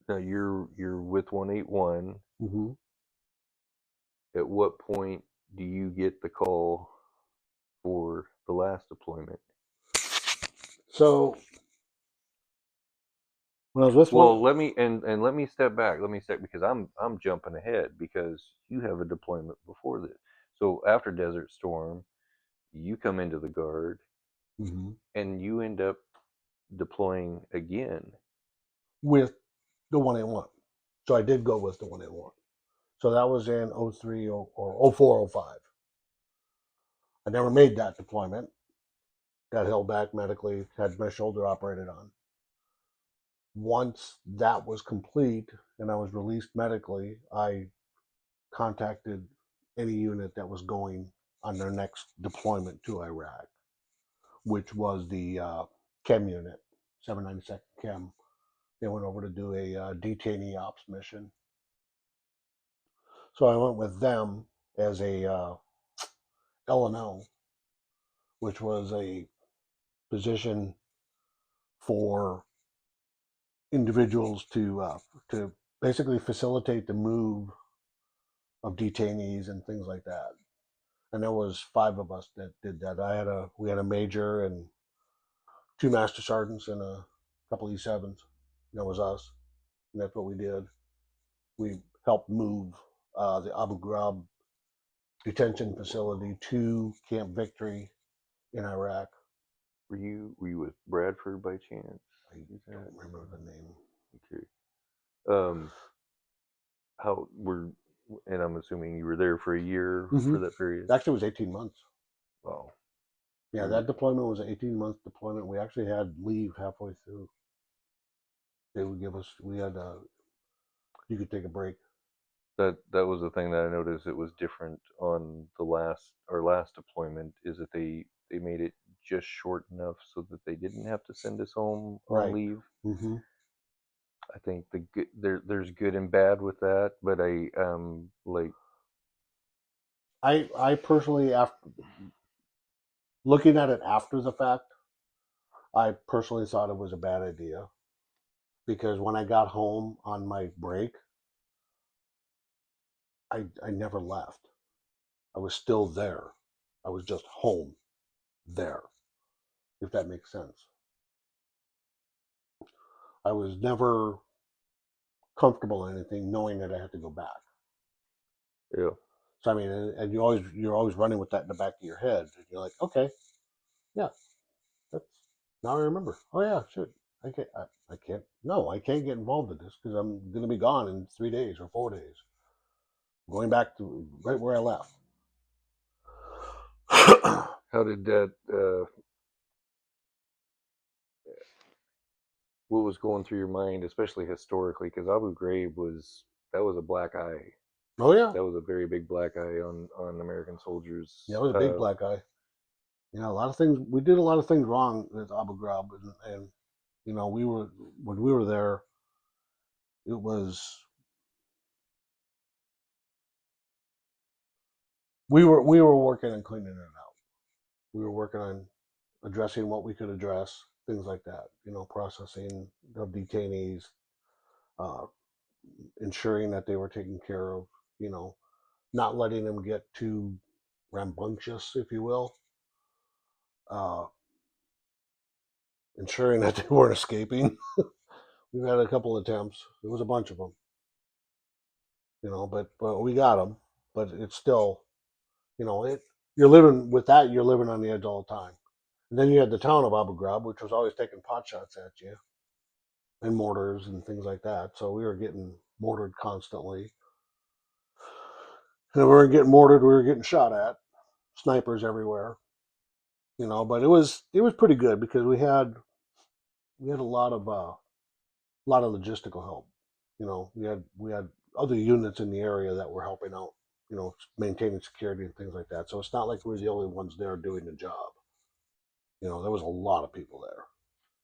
now you're with 181. Mm-hmm. At what point do you get the call for the last deployment? So when I was with one, Well, let me step back. Let me step because I'm jumping ahead because you have a deployment before this. So after Desert Storm, you come into the Guard mm-hmm, and you end up deploying again. with the 181. So I did go with the 181. So that was in 03 or 04, 05. I never made that deployment. Got held back medically, had my shoulder operated on. Once that was complete and I was released medically, I contacted any unit that was going on their next deployment to Iraq, which was the Chem unit, 792nd Chem. They went over to do a detainee ops mission. So I went with them as a L&L, which was a position for individuals to basically facilitate the move of detainees and things like that. And there was 5 of us that did that. We had a major and 2 master sergeants and a couple E7s. That was us, and that's what we did. We helped move the Abu Ghraib detention facility to Camp Victory in Iraq. Were you with Bradford by chance? I don't remember the name. Okay. Um, how were and I'm assuming you were there for a year Mm-hmm. for that period. Actually, it was 18 months. Wow. Yeah, that deployment was an 18-month deployment. We actually had leave halfway through. They would give us, you could take a break. That was the thing that I noticed. It was different on our last deployment. Is that they made it just short enough so that they didn't have to send us home on Right. leave. Mm-hmm. I think there's good and bad with that, but like I personally, after looking at it after the fact, I personally thought it was a bad idea because when I got home on my break, I never left. I was still there. I was just home there, if that makes sense. I was never comfortable in anything knowing that I had to go back. yeah. So I mean, and you're always running with that in the back of your head. And you're like, okay, yeah, that's now I remember. Oh yeah, shoot, I can't. No, I can't get involved in this because I'm going to be gone in 3 days or 4 days. I'm going back to right where I left. How did that? What was going through your mind, especially historically? Because Abu Ghraib was a black eye. Oh yeah, That was a very big black eye on American soldiers. yeah, it was a big black eye. You know, a lot of things. We did a lot of things wrong with Abu Ghraib, and you know, when we were there, it was we were working on cleaning it out. We were working on addressing what we could address, things like that. You know, processing of detainees, uh, ensuring that they were taken care of. You know, not letting them get too rambunctious, if you will. Uh, ensuring that they weren't escaping. We've had a couple attempts. There was a bunch of them, you know, but we got them. But it's still, you know, you're living with that. You're living on the edge all the time. And then you had the town of Abu Ghraib, which was always taking pot shots at you and mortars and things like that. So we were getting mortared constantly. And if we were getting mortared, we were getting shot at. Snipers everywhere, you know. But it was pretty good because we had a lot of logistical help. You know, we had other units in the area that were helping out. You know, maintaining security and things like that. So it's not like we were the only ones there doing the job. You know, there was a lot of people there.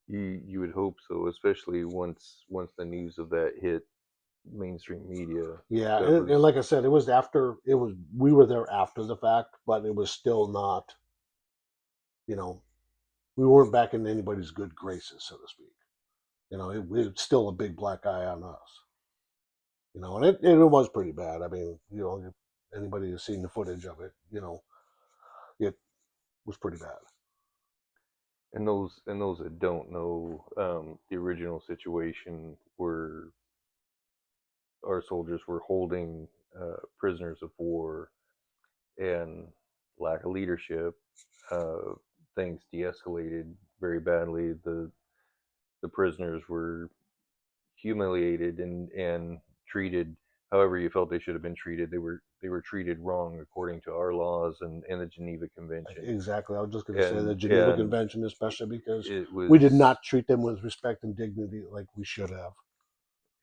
You would hope so, especially once the news of that hit mainstream media. Yeah, That and was, like I said, we were there after the fact, but it was still not, you know, we weren't back in anybody's good graces, so to speak. It's still a big black eye on us. And it was pretty bad. I mean, if anybody has seen the footage of it, it was pretty bad. and those that don't know, the original situation were our soldiers were holding prisoners of war, and lack of leadership, uh, things de-escalated very badly. The prisoners were humiliated and treated however you felt they should have been treated. They were treated wrong according to our laws and the Geneva Convention. Exactly. I was just going to say the And Geneva and Convention, especially because it we did was not treat them with respect and dignity like we should have.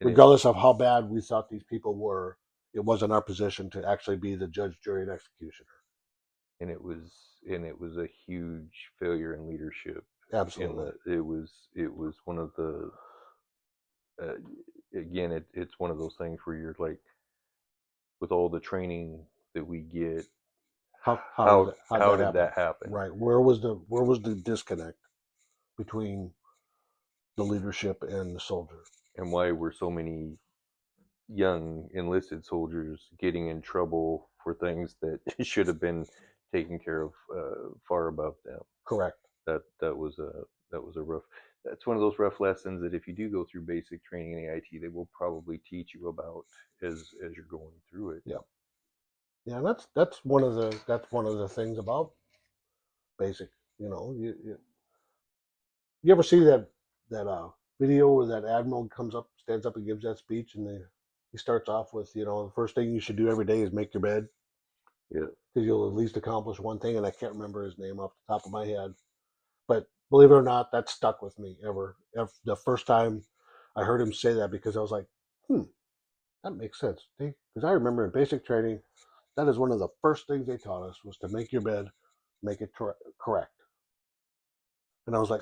and it Regardless of how bad we thought these people were, it wasn't our position to actually be the judge, jury, and executioner. and it was a huge failure in leadership. In Absolutely. the it was one of the uh, again, it's one of those things where you're like, with all the training that we get, How did how that did happen? that happen? Right. Where was the disconnect between the leadership and the soldier? And why were so many young enlisted soldiers getting in trouble for things that should have been taken care of far above them? Correct. That was a rough. That's one of those rough lessons that if you do go through basic training in the IT, they will probably teach you about as you're going through it. Yeah. Yeah. And that's one of the things about basic. You ever see that video where that admiral stands up and gives that speech, and he starts off with, the first thing you should do every day is make your bed, Yeah, because you'll at least accomplish one thing. And I can't remember his name off the top of my head, but believe it or not, that stuck with me the first time I heard him say that, because I was like, that makes sense. Because I remember in basic training, that is one of the first things they taught us, was to make your bed, make it correct. And I was like,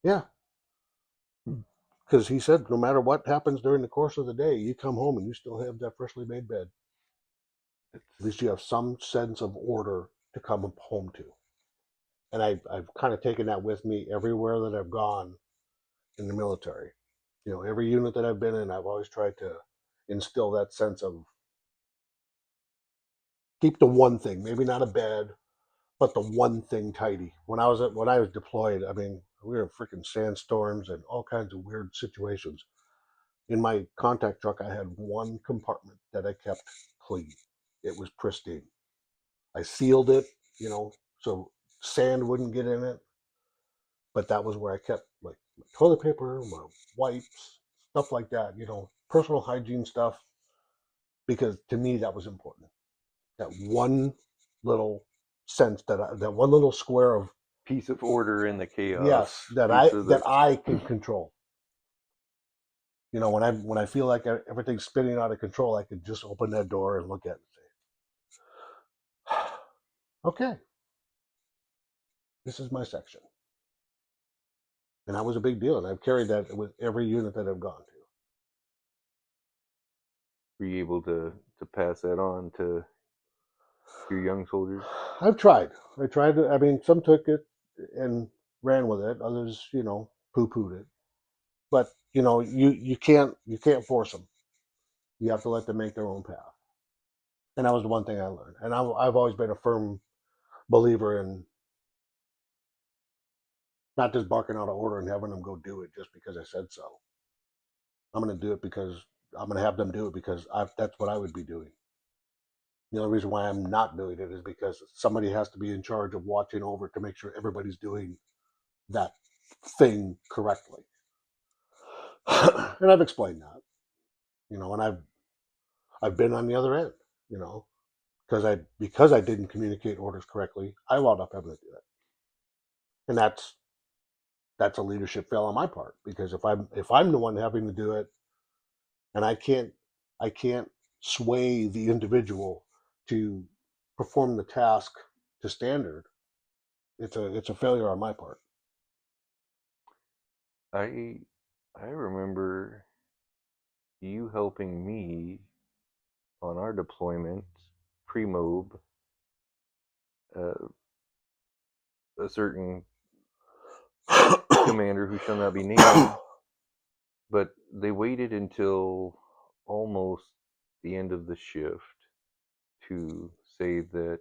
yeah, because he said no matter what happens during the course of the day, you come home and you still have that freshly made bed. it's At least you have some sense of order to come home to. And I've kind of taken that with me everywhere that I've gone in the military. Every unit that I've been in, I've always tried to instill that sense of keep the one thing, maybe not a bed, but the one thing tidy. When I was deployed, I mean, we were in freaking sandstorms and all kinds of weird situations. In my contact truck, I had one compartment that I kept clean. It was pristine. I sealed it, so sand wouldn't get in it. But that was where I kept like my toilet paper, my wipes, stuff like that. Personal hygiene stuff, because to me that was important. That one little that one little square of, piece of order in the chaos. yes, that I Piece of that the I can control. When I feel like everything's spinning out of control, I can just open that door and look at it and say, okay, this is my section. And that was a big deal. And I've carried that with every unit that I've gone to. Were you able to pass that on to your young soldiers? I've tried. I tried to, I mean, some took it and ran with it. Others, poo-pooed it. But, you can't force them. You have to let them make their own path. And that was the one thing I learned. And I've always been a firm believer in not just barking out an order and having them go do it just because I said so. I'm going to do it because I'm going to have them do it because that's what I would be doing. The only reason why I'm not doing it is because somebody has to be in charge of watching over to make sure everybody's doing that thing correctly. And I've explained that, and I've been on the other end, you know, because I didn't communicate orders correctly, I wound up having to do it. And that's a leadership fail on my part, because if I'm the one having to do it, and I can't sway the individual to perform the task to standard, it's a failure on my part. I I remember you helping me on our deployment, pre-mob, uh, a certain commander who shall not be named, but they waited until almost the end of the shift to say that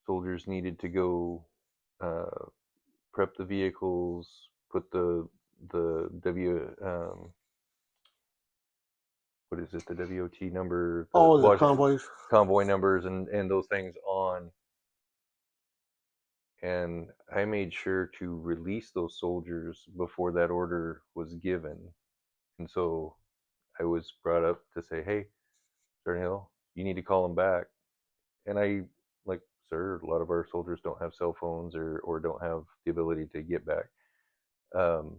soldiers needed to go prep the vehicles, put the what is it, the WOT number, the Oh, the convoys. convoy numbers, and those things on. And I made sure to release those soldiers before that order was given. And so I was brought up to say, hey, Sergeant Hill, you need to call them back. And I, like, sir, a lot of our soldiers don't have cell phones or don't have the ability to get back. Um,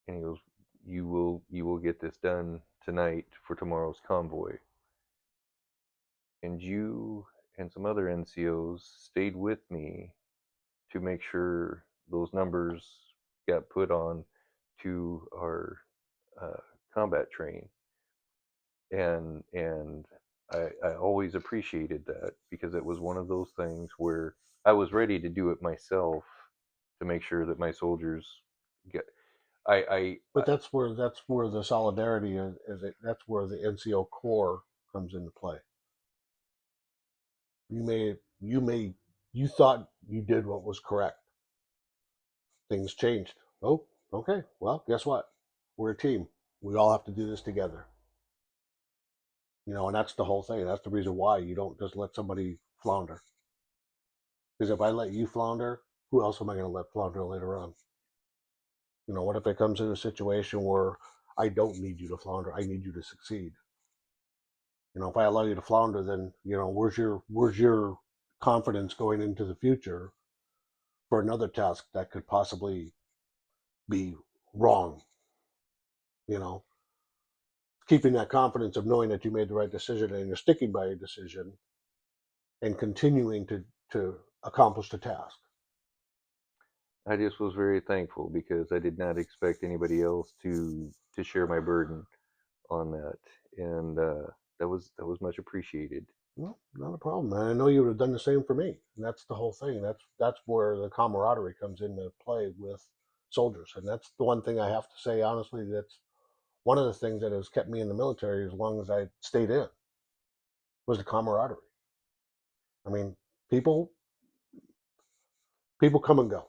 and he goes, you will get this done tonight for tomorrow's convoy. And you and some other NCOs stayed with me to make sure those numbers got put on to our uh, combat train. And I always appreciated that because it was one of those things where I was ready to do it myself to make sure that my soldiers get. But that's where the solidarity is it, that's where the NCO core comes into play. You thought you did what was correct. Things changed. Oh, okay. Well, guess what? We're a team. We all have to do this together. And that's the whole thing. That's the reason why you don't just let somebody flounder. Because if I let you flounder, who else am I going to let flounder later on? What if it comes in a situation where I don't need you to flounder, I need you to succeed? If I allow you to flounder, then where's your confidence going into the future for another task that could possibly be wrong? You know, keeping that confidence of knowing that you made the right decision and you're sticking by your decision and continuing to accomplish the task. I just was very thankful because I did not expect anybody else to share my burden on that, and that was much appreciated. Well, not a problem. And I know you would have done the same for me. And that's the whole thing. That's where the camaraderie comes into play with soldiers. And that's the one thing I have to say honestly. That's one of the things that has kept me in the military as long as I stayed in was the camaraderie. I mean, people people come and go,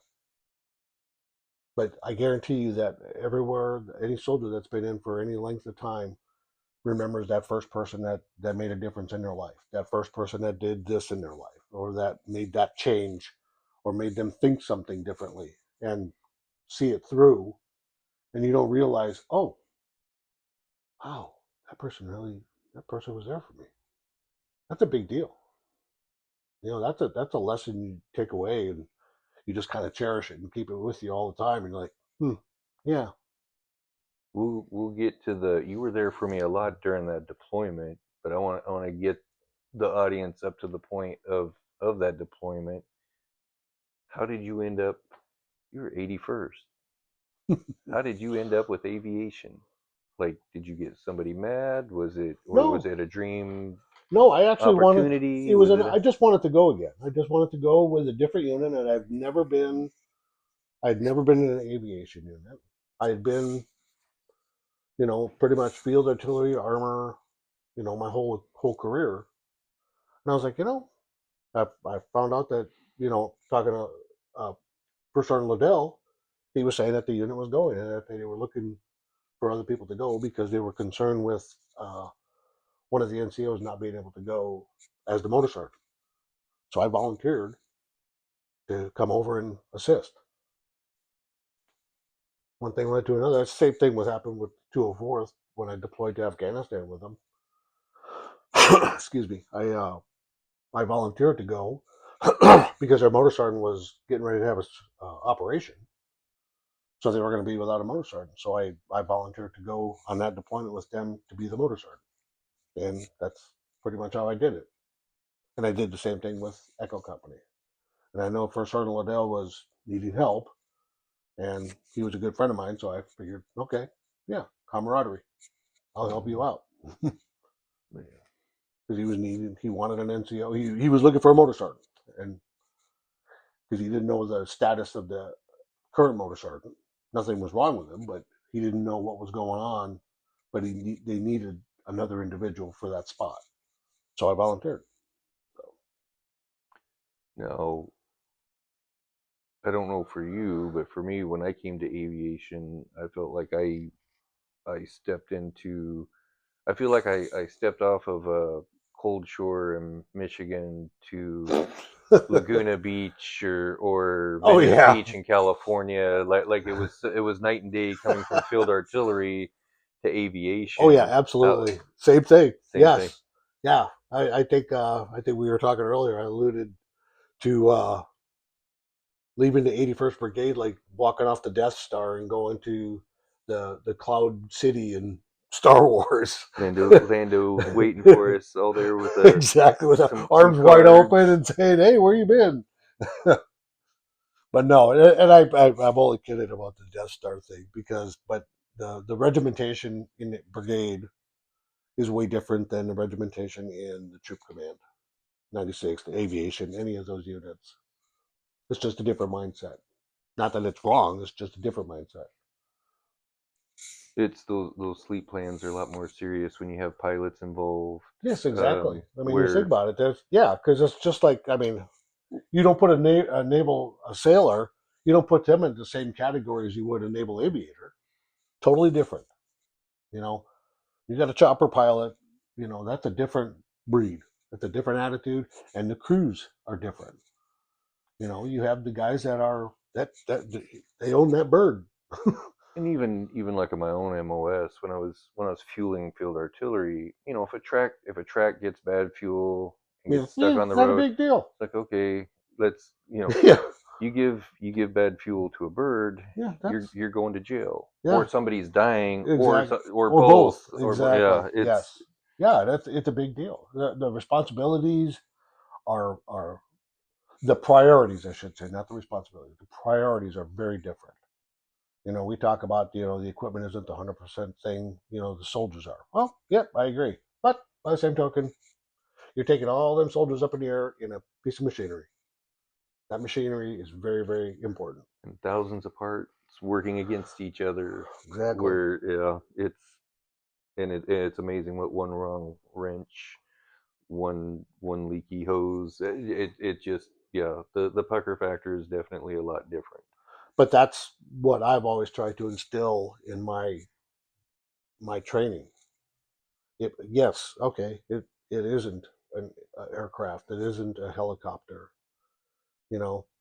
but I guarantee you that everywhere any soldier that's been in for any length of time remembers that first person that made a difference in their life, that first person that did this in their life, or that made that change, or made them think something differently and see it through. And you don't realize, oh, wow, that person was there for me. That's a big deal. That's a lesson you take away and you just kind of cherish it and keep it with you all the time. And you're like, yeah. We'll get to the. You were there for me a lot during that deployment, but I want to get the audience up to the point of that deployment. How did you end up? You were 81st. How did you end up with aviation? Like, did you get somebody mad? Was No, it a dream no, I actually wanted. opportunity? It was. Was it I a just wanted to go again. I just wanted to go with a different unit, and I'd never been in an aviation unit. I had been, pretty much field artillery, armor, my whole career. And I was like, I found out that, talking to First Sergeant Liddell, he was saying that the unit was going and that they were looking for other people to go because they were concerned with one of the NCOs not being able to go as the motor sergeant. So I volunteered to come over and assist. One thing led to another. The same thing was happened with 204th when I deployed to Afghanistan with them. Excuse me. I volunteered to go because our motor sergeant was getting ready to have a operation, so they were going to be without a motor sergeant. So I volunteered to go on that deployment with them to be the motor sergeant, and that's pretty much how I did it. And I did the same thing with Echo Company. And I know First Sergeant Liddell was needing help, and he was a good friend of mine, so I figured, okay, Yeah, camaraderie. I'll help you out. Yeah. Because he was needed. He wanted an NCO. He was looking for a motor sergeant, and because he didn't know the status of the current motor sergeant, nothing was wrong with him, but he didn't know what was going on. But they needed another individual for that spot, so I volunteered. So, Now, I don't know for you, but for me, when I came to aviation, I felt like I stepped into. I feel like I stepped off of a cold shore in Michigan to Laguna Beach or oh Venice yeah, Beach in California. Like it was night and day coming from field artillery to oh yeah, aviation. absolutely, same thing. Same thing. Yes, yeah. I think we were talking earlier. I alluded to leaving the 81st Brigade, like walking off the Death Star and going to the Cloud City and Star Wars. Lando's waiting for us all there with Exactly, with the some arms wide cards. open and saying, "Hey, where you been?" But no, and I'm only kidding about the Death Star thing because, but the regimentation in the brigade is way different than the regimentation in the Troop Command, 96, the aviation, any of those units. It's just a different mindset. Not that it's wrong; it's just a different mindset. It's those sleep plans are a lot more serious when you have pilots involved. Yes, exactly. I mean, you think Where about it. There's yeah, because it's just like I mean, you don't put a naval a sailor, you don't put them in the same category as you would a naval aviator. Totally different. You know, you got a chopper pilot. You know, that's a different breed. That's a different attitude, and the crews are different. You know, you have the guys that are that they own that bird. and even like in my own MOS when I was fueling field artillery, if a track gets bad fuel and Yeah, gets stuck yeah, on the not a road, big deal. it's like okay, let's Yeah, you give bad fuel to a bird, yeah, that's you're going to jail, or yeah, somebody's dying, or exactly, or or both, both, or exactly. yeah, Yes, it's yeah, that's it's a big deal. The responsibilities are the priorities, I should say, not the responsibilities. The priorities are very different. You know, we talk about the equipment isn't the 100% thing. You know, the soldiers are. Well, yep, I agree. But by the same token, you're taking all them soldiers up in the air in a piece of machinery. That machinery is very, very important. and thousands of parts working against each other. Exactly. Where yeah, it's amazing what one wrong wrench, one leaky hose, it just yeah, the pucker factor is definitely a lot different. But that's what I've always tried to instill in my training. Yes, okay, it isn't an aircraft, it isn't a helicopter,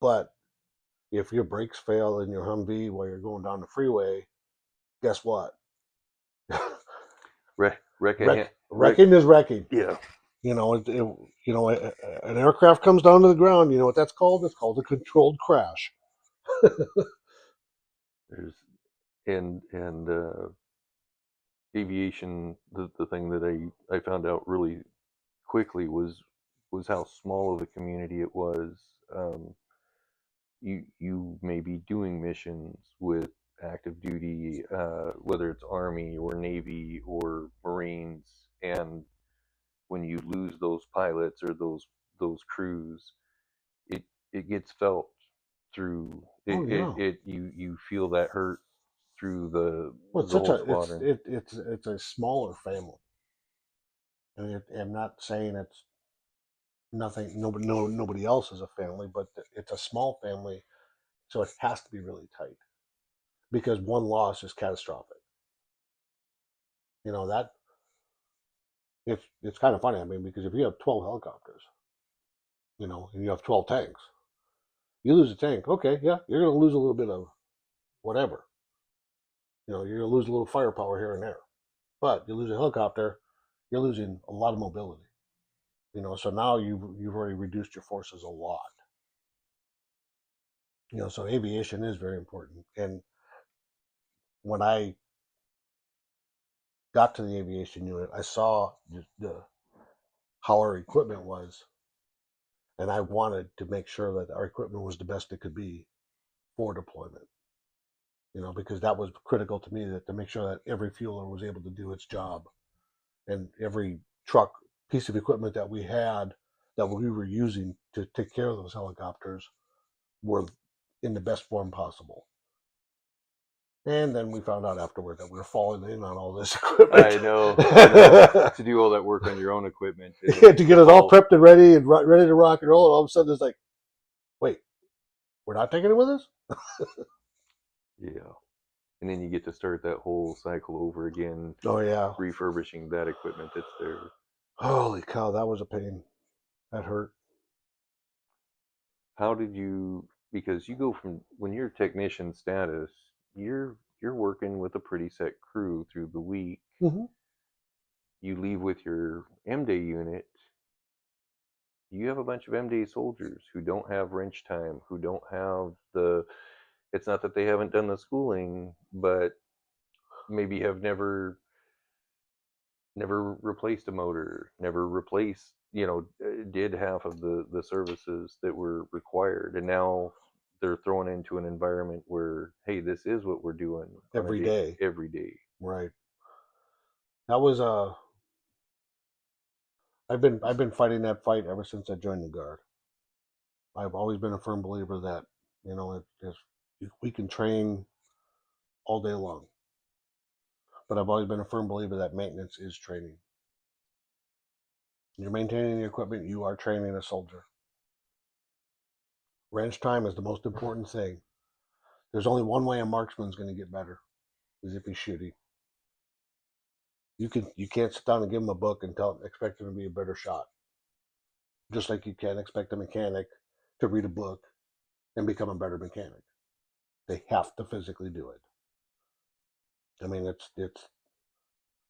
but if your brakes fail in your Humvee while you're going down the freeway, guess what? Wreck a hand, wreck Wrecking is wrecking. yeah. An aircraft comes down to the ground. You know what that's called? It's called a controlled crash. There's and aviation. The thing that I found out really quickly was how small of a community it was. Um, you may be doing missions with active duty, whether it's Army or Navy or Marines, and when you lose those pilots or those crews, it it gets felt through Oh yeah. you feel that hurt through the Well, the whole squadron. it's a smaller family. I'm not saying it's nothing. Nobody else is a family, but it's a small family, so it has to be really tight because one loss is catastrophic. You know that it's kind of funny. I mean, because if you have 12 helicopters, and you have 12 tanks, you lose a tank. Okay, yeah, you're going to lose a little bit of whatever. You're going to lose a little firepower here and there. But you lose a helicopter, you're losing a lot of mobility. So now you've already reduced your forces a lot. So aviation is very important. And when I got to the aviation unit, I saw how our equipment was, and I wanted to make sure that our equipment was the best it could be for deployment. because that was critical to me, that to make sure that every fueler was able to do its job, and every truck, piece of equipment that we had that we were using to take care of those helicopters were in the best form possible. And then we found out afterward that we were falling in on all this equipment. I know. To do all that work on your own equipment. To get it all prepped and ready and ready to rock and roll, and all of a sudden it's like, wait, we're not taking it with us? Yeah. And then you get to start that whole cycle over again. Oh, yeah. Refurbishing that equipment that's there. Holy cow, that was a pain. That hurt. How did you, because you go from, when you're technician status, you're working with a pretty set crew through the week. Mm-hmm. You leave with your M-Day unit. You have a bunch of M-Day soldiers who don't have wrench time, who don't have the, it's not that they haven't done the schooling, but maybe have never replaced a motor, never replaced, did half of the services that were required, and now they're thrown into an environment where, hey, this is what we're doing every day. Every day. Right. That was I've been fighting that fight ever since I joined the Guard. I've always been a firm believer that we can train all day long, but I've always been a firm believer that maintenance is training. You're maintaining the equipment, you are training a soldier. Wrench time is the most important thing. There's only one way a marksman's going to get better, is if he's shooting. You can't sit down and give him a book and expect him to be a better shot. Just like you can't expect a mechanic to read a book and become a better mechanic. They have to physically do it. I mean, it's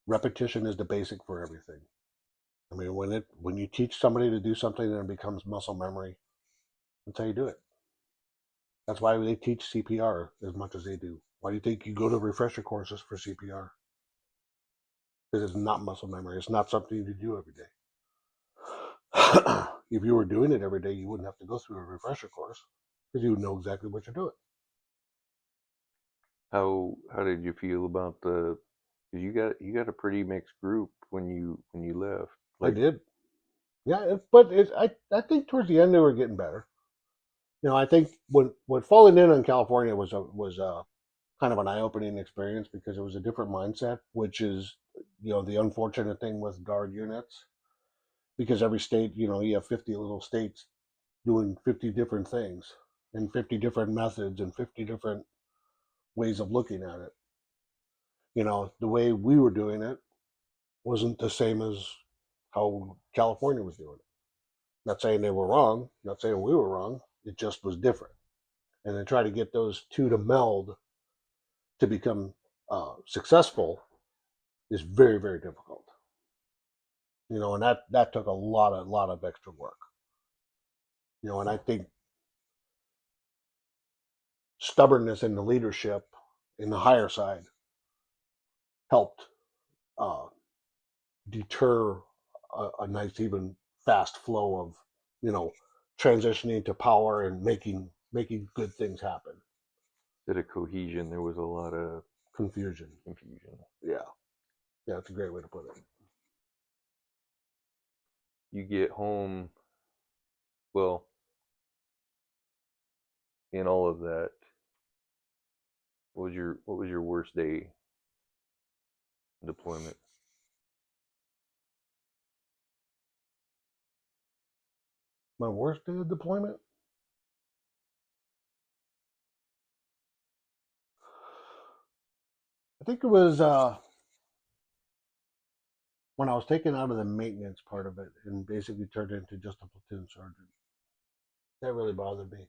repetition is the basic for everything. I mean, when you teach somebody to do something and it becomes muscle memory, that's how you do it. That's why they teach CPR as much as they do. Why do you think you go to refresher courses for CPR? Because it's not muscle memory. It's not something you do every day. If you were doing it every day, you wouldn't have to go through a refresher course, because you would know exactly what you're doing. How did you feel about the? Because you got a pretty mixed group when you left. I did. Yeah, but I think towards the end they were getting better. I think when falling in on California was kind of an eye-opening experience, because it was a different mindset, which is the unfortunate thing with Guard units, because every state, you have 50 little states doing 50 different things and 50 different methods and 50 different ways of looking at it. The way we were doing it wasn't the same as how California was doing it. Not saying they were wrong, not saying we were wrong, it just was different. And then try to get those two to meld to become successful is very, very difficult. And that took a lot of extra work. And I think stubbornness in the leadership in the higher side helped deter a nice, even fast flow of, transitioning to power and making good things happen. Instead of cohesion, there was a lot of confusion. Yeah, that's a great way to put it. You get home, well, in all of that, what was your worst day deployment? My worst day of deployment? I think it was when I was taken out of the maintenance part of it and basically turned into just a platoon sergeant. That really bothered me,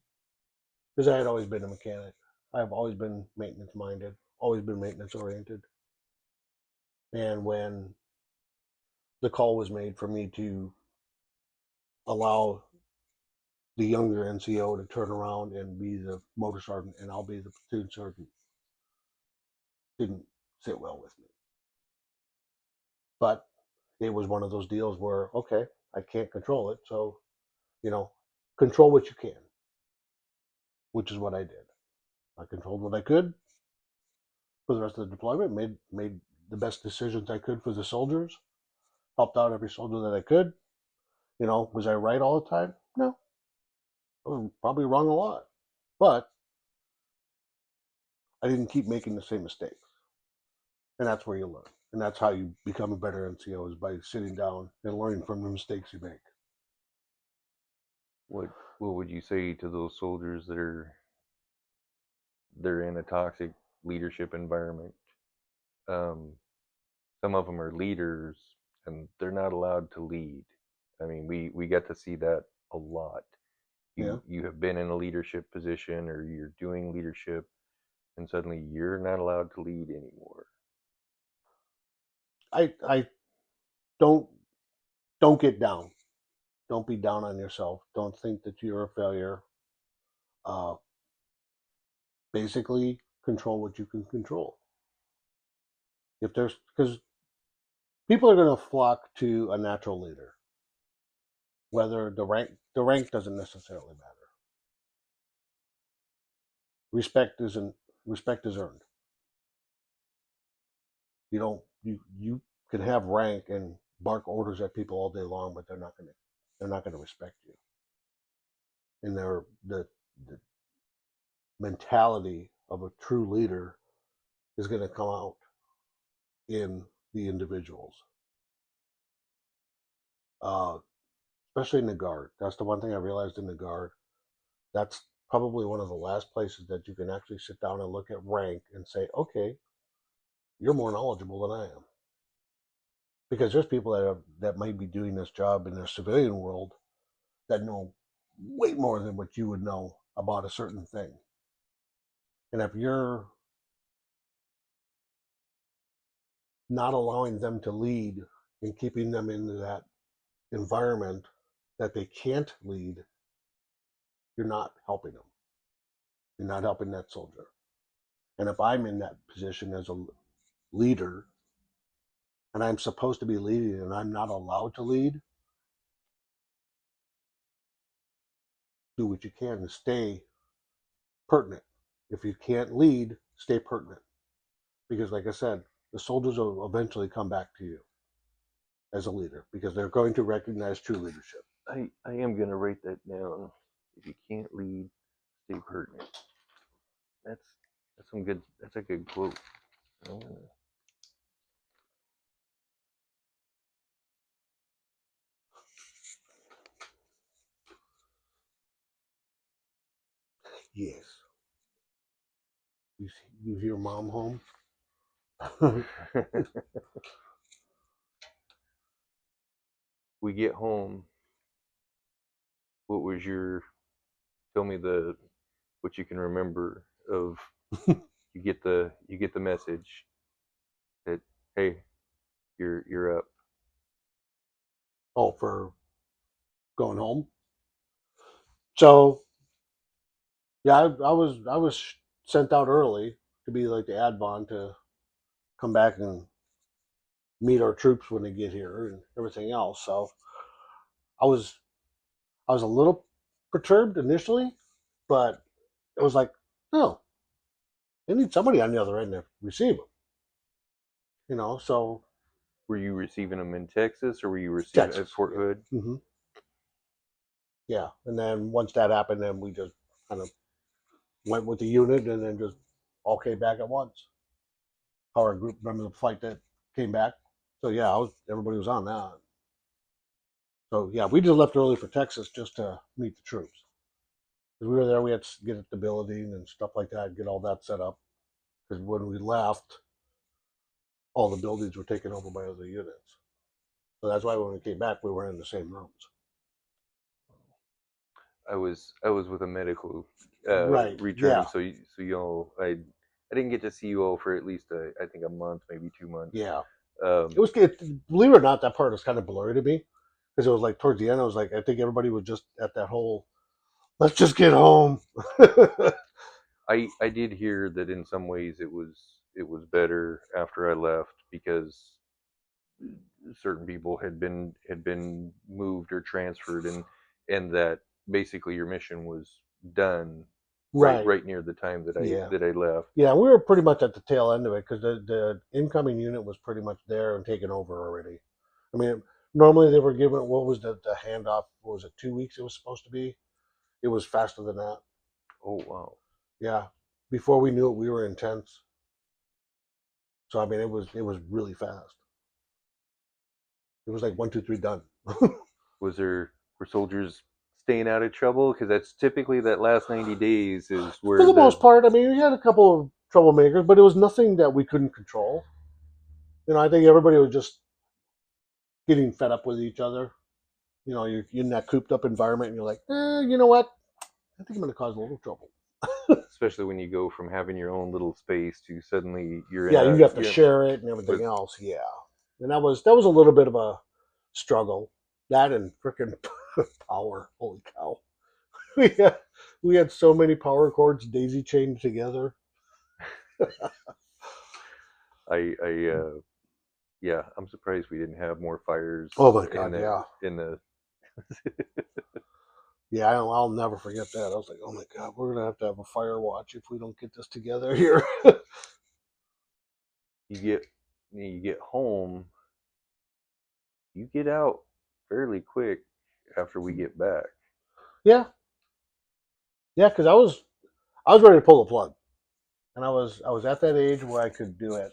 because I had always been a mechanic. I've always been maintenance minded, always been maintenance oriented. And when the call was made for me to allow the younger NCO to turn around and be the motor sergeant and I'll be the platoon sergeant, didn't sit well with me. But it was one of those deals where, okay, I can't control it, so control what you can, which is what I did. I controlled what I could, for the rest of the deployment. Made the best decisions I could for the soldiers. Helped out every soldier that I could. Was I right all the time? No, I was probably wrong a lot, but I didn't keep making the same mistakes, and that's where you learn, and that's how you become a better NCO is by sitting down and learning from the mistakes you make. What would you say to those soldiers that they're in a toxic leadership environment? Um, some of them are leaders and they're not allowed to lead. I mean, we get to see that a lot. Yeah, You have been in a leadership position or you're doing leadership, and suddenly you're not allowed to lead anymore. I don't get down. Don't be down on yourself. Don't think that you're a failure. Uh, Basically, control what you can control. If there's because people are going to flock to a natural leader, whether the rank doesn't necessarily matter. Respect isn't respect is earned. You don't you can have rank and bark orders at people all day long, but they're not gonna respect you. And the mentality of a true leader is going to come out in the individuals, uh, especially in the guard. That's the one thing I realized in the guard. That's probably one of the last places that you can actually sit down and look at rank and say, okay, you're more knowledgeable than I am. Because there's people that might be doing this job in their civilian world that know way more than what you would know about a certain thing. And if you're not allowing them to lead and keeping them in that environment that they can't lead, you're not helping them. You're not helping that soldier. And if I'm in that position as a leader and I'm supposed to be leading and I'm not allowed to lead, do what you can to stay pertinent. If you can't lead, stay pertinent. Because, like I said, the soldiers will eventually come back to you as a leader because they're going to recognize true leadership. I am gonna write that down. If you can't lead, stay pertinent. That's that's some good. That's a good quote. I'm gonna, Yes. You hear mom home? we get home. What was your? Tell me the what you can remember of. You get the message that hey, you're up. Oh, for going home? So, yeah, I was sent out early to be like the advon to come back and meet our troops when they get here and everything else. So I was I was a little perturbed initially, but it was like, no, they need somebody on the other end to receive them. So Were you receiving them in Texas or were you receiving at Texas, Fort yeah, Hood? yeah. And then once that happened, then we just kind of went with the unit, and then just all came back at once. Our group, remember the flight that came back? So yeah, everybody was on that. So yeah, we just left early for Texas just to meet the troops. Because we were there, we had to get the building and stuff like that, get all that set up. Because when we left, all the buildings were taken over by other units. So that's why when we came back, we were in the same rooms. I was with a medical Right. returning, Yeah. so y'all I didn't get to see you all for at least I think a month, maybe 2 months. Yeah. Um, Believe it or not, that part was kind of blurry to me because it was like towards the end, I was like, I think everybody was just at that whole, let's just get home. I did hear that in some ways it was better after I left because certain people had been moved or transferred, and that basically your mission was done Right. right near the time that Yeah. I left. Yeah, we were pretty much at the tail end of it because the incoming unit was pretty much there and taken over already. I mean, normally they were given what was the handoff? What was it? 2 weeks it was supposed to be. It was faster than that. Oh wow. Yeah. Before we knew it, we were intense. So I mean, it was really fast. It was like 1, 2, 3, done. Were soldiers staying out of trouble? Because that's typically that last 90 days is For where the the most part, I mean, we had a couple of troublemakers, but it was nothing that we couldn't control. I think everybody was just getting fed up with each other. You're in that cooped up environment, and you're like, you know what? I think I'm going to cause a little trouble. especially when you go from having your own little space to suddenly Yeah, you have to you're share it and with everything else. Yeah, and that was a little bit of a struggle. That and freaking power. Holy cow! We had, we had so many power cords daisy chained together. I yeah, I'm surprised we didn't have more fires Oh my in god, yeah, the yeah. I'll never forget that. I was like, oh my god, we're gonna have to have a fire watch if we don't get this together here. you get home, you get out fairly quick after we get back. Yeah, yeah, because I was ready to pull the plug, and I was at that age where I could do it.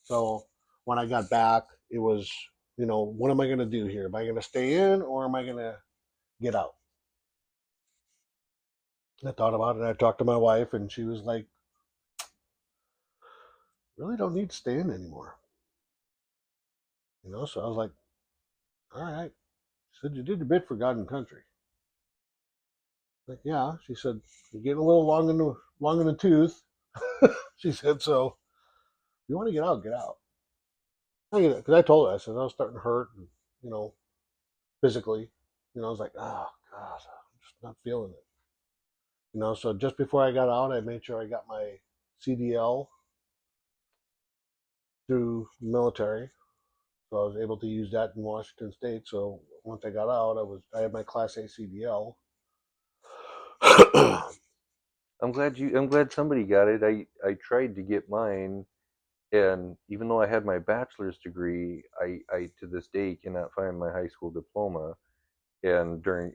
So when I got back, it was, what am I going to do here? Am I going to stay in or am I going to get out? I thought about it. I talked to my wife, and she was like, really don't need to stay in anymore. So I was like, all right. She said, you did your bit for God and country. Like, yeah. She said, you're getting a little long in the tooth. She said, so if you want to get out, get out. Because I told her, I said, I was starting to hurt, and, you know, physically. I was like, oh, God, I'm just not feeling it. So just before I got out, I made sure I got my CDL through military. So I was able to use that in Washington State. So once I got out, I had my Class A CDL. I'm glad somebody got it. I tried to get mine, and even though I had my bachelor's degree, I to this day cannot find my high school diploma. And during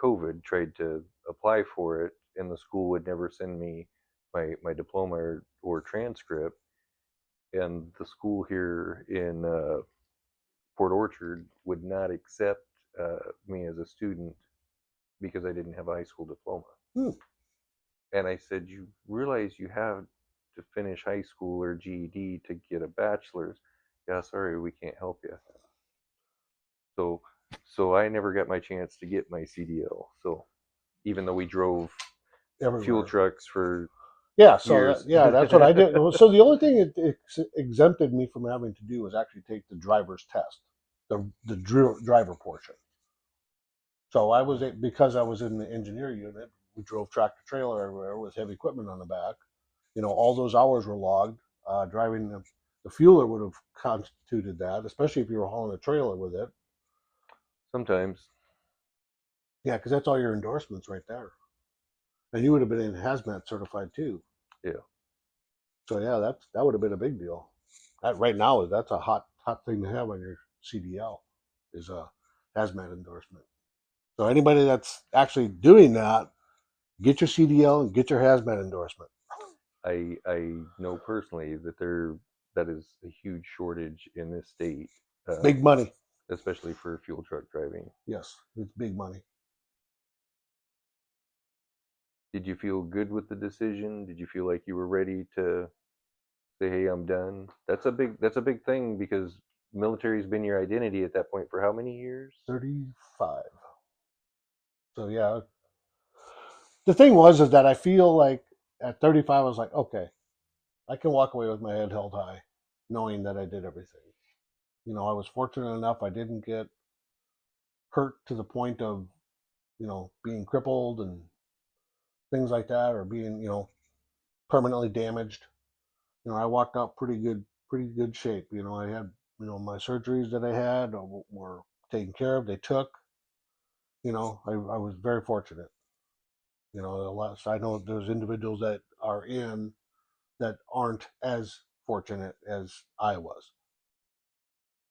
COVID, tried to apply for it, and the school would never send me my diploma or transcript. And the school here in Port Orchard would not accept me as a student because I didn't have a high school diploma. Hmm. And I said, "You realize you have to finish high school or GED to get a bachelor's?" "Yeah, sorry, we can't help you." So so I never got my chance to get my CDL. So even though we drove fuel Everywhere. trucks for Yeah, so years. yeah, that's what I did. So the only thing it exempted me from having to do was actually take the driver's test, the driver portion. So because I was in the engineer unit, we drove tractor trailer everywhere with heavy equipment on the back. All those hours were logged. Driving the fueler would have constituted that, especially if you were hauling a trailer with it. Sometimes, Yeah, because that's all your endorsements right there. And you would have been in hazmat certified too. yeah. So yeah, that would have been a big deal. That right now that's a hot thing to have on your CDL is a hazmat endorsement. So anybody that's actually doing that, get your CDL and get your hazmat endorsement. I know personally that is a huge shortage in this state, Big um, money. especially for fuel truck driving. Yes, it's big money. Did you feel good with the decision? Did you feel like you were ready to say, "Hey, I'm done"? That's a big thing because military's been your identity at that point for how many years? 35. So yeah, the thing was is that I feel like at 35 I was like, okay, I can walk away with my head held high, knowing that I did everything. I was fortunate enough I didn't get hurt to the point of being crippled and things like that, or being permanently damaged. I walked out pretty good shape. I had my surgeries that I had were taken care of. They took. I was very fortunate. You know, a lot. So I know there's individuals that are in that aren't as fortunate as I was.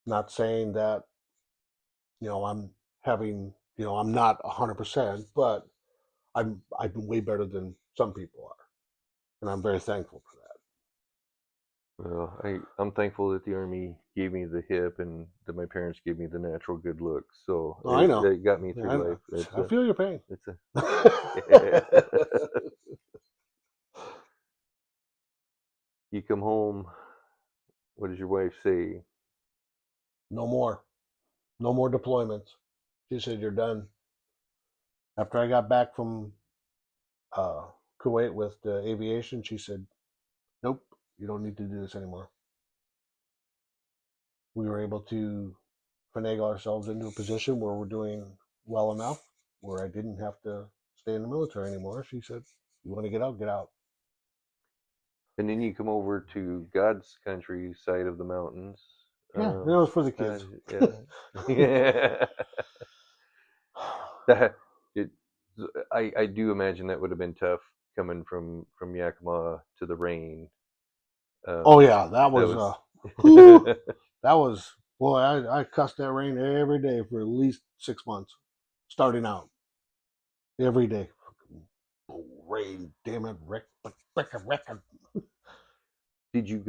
Not saying that I'm having I'm not 100%, but I've been way better than some people are, and I'm very thankful for that. Well, I'm thankful that the army gave me the hip and that my parents gave me the natural good looks. So Oh, I know. it got me Yeah, through life. I feel your pain. It's a You come home. What does your wife say? No more. No more deployments. She said, "You're done." After I got back from uh, Kuwait with the aviation, she said, "Nope, you don't need to do this anymore." We were able to finagle ourselves into a position where we're doing well enough where I didn't have to stay in the military anymore. She said, "You want to get out, get out." And then you come over to God's country side of the mountains. Yeah, and it was for the Uh, kids. yeah, yeah. That it, I do imagine that would have been tough coming from Yakima to the rain. Oh Um, yeah, that that was was whew, that was boy. I cussed that rain every day for at least 6 months, starting out every day. Rain, damn it, Rick, Rick. Did you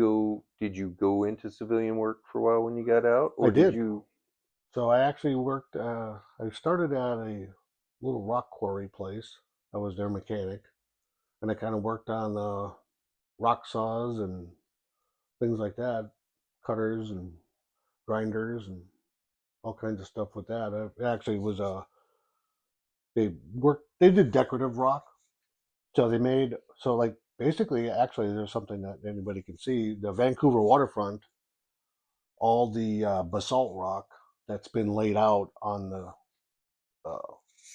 go into civilian work for a while when you got out, I or did did. you? So I actually worked. I started at a little rock quarry place. I was their mechanic, and I kind of worked on rock saws and things like that, cutters and grinders and all kinds of stuff with that. It actually was they did decorative rock. So they made so like basically actually there's something that anybody can see. The Vancouver waterfront, all the basalt rock that's been laid out on the uh,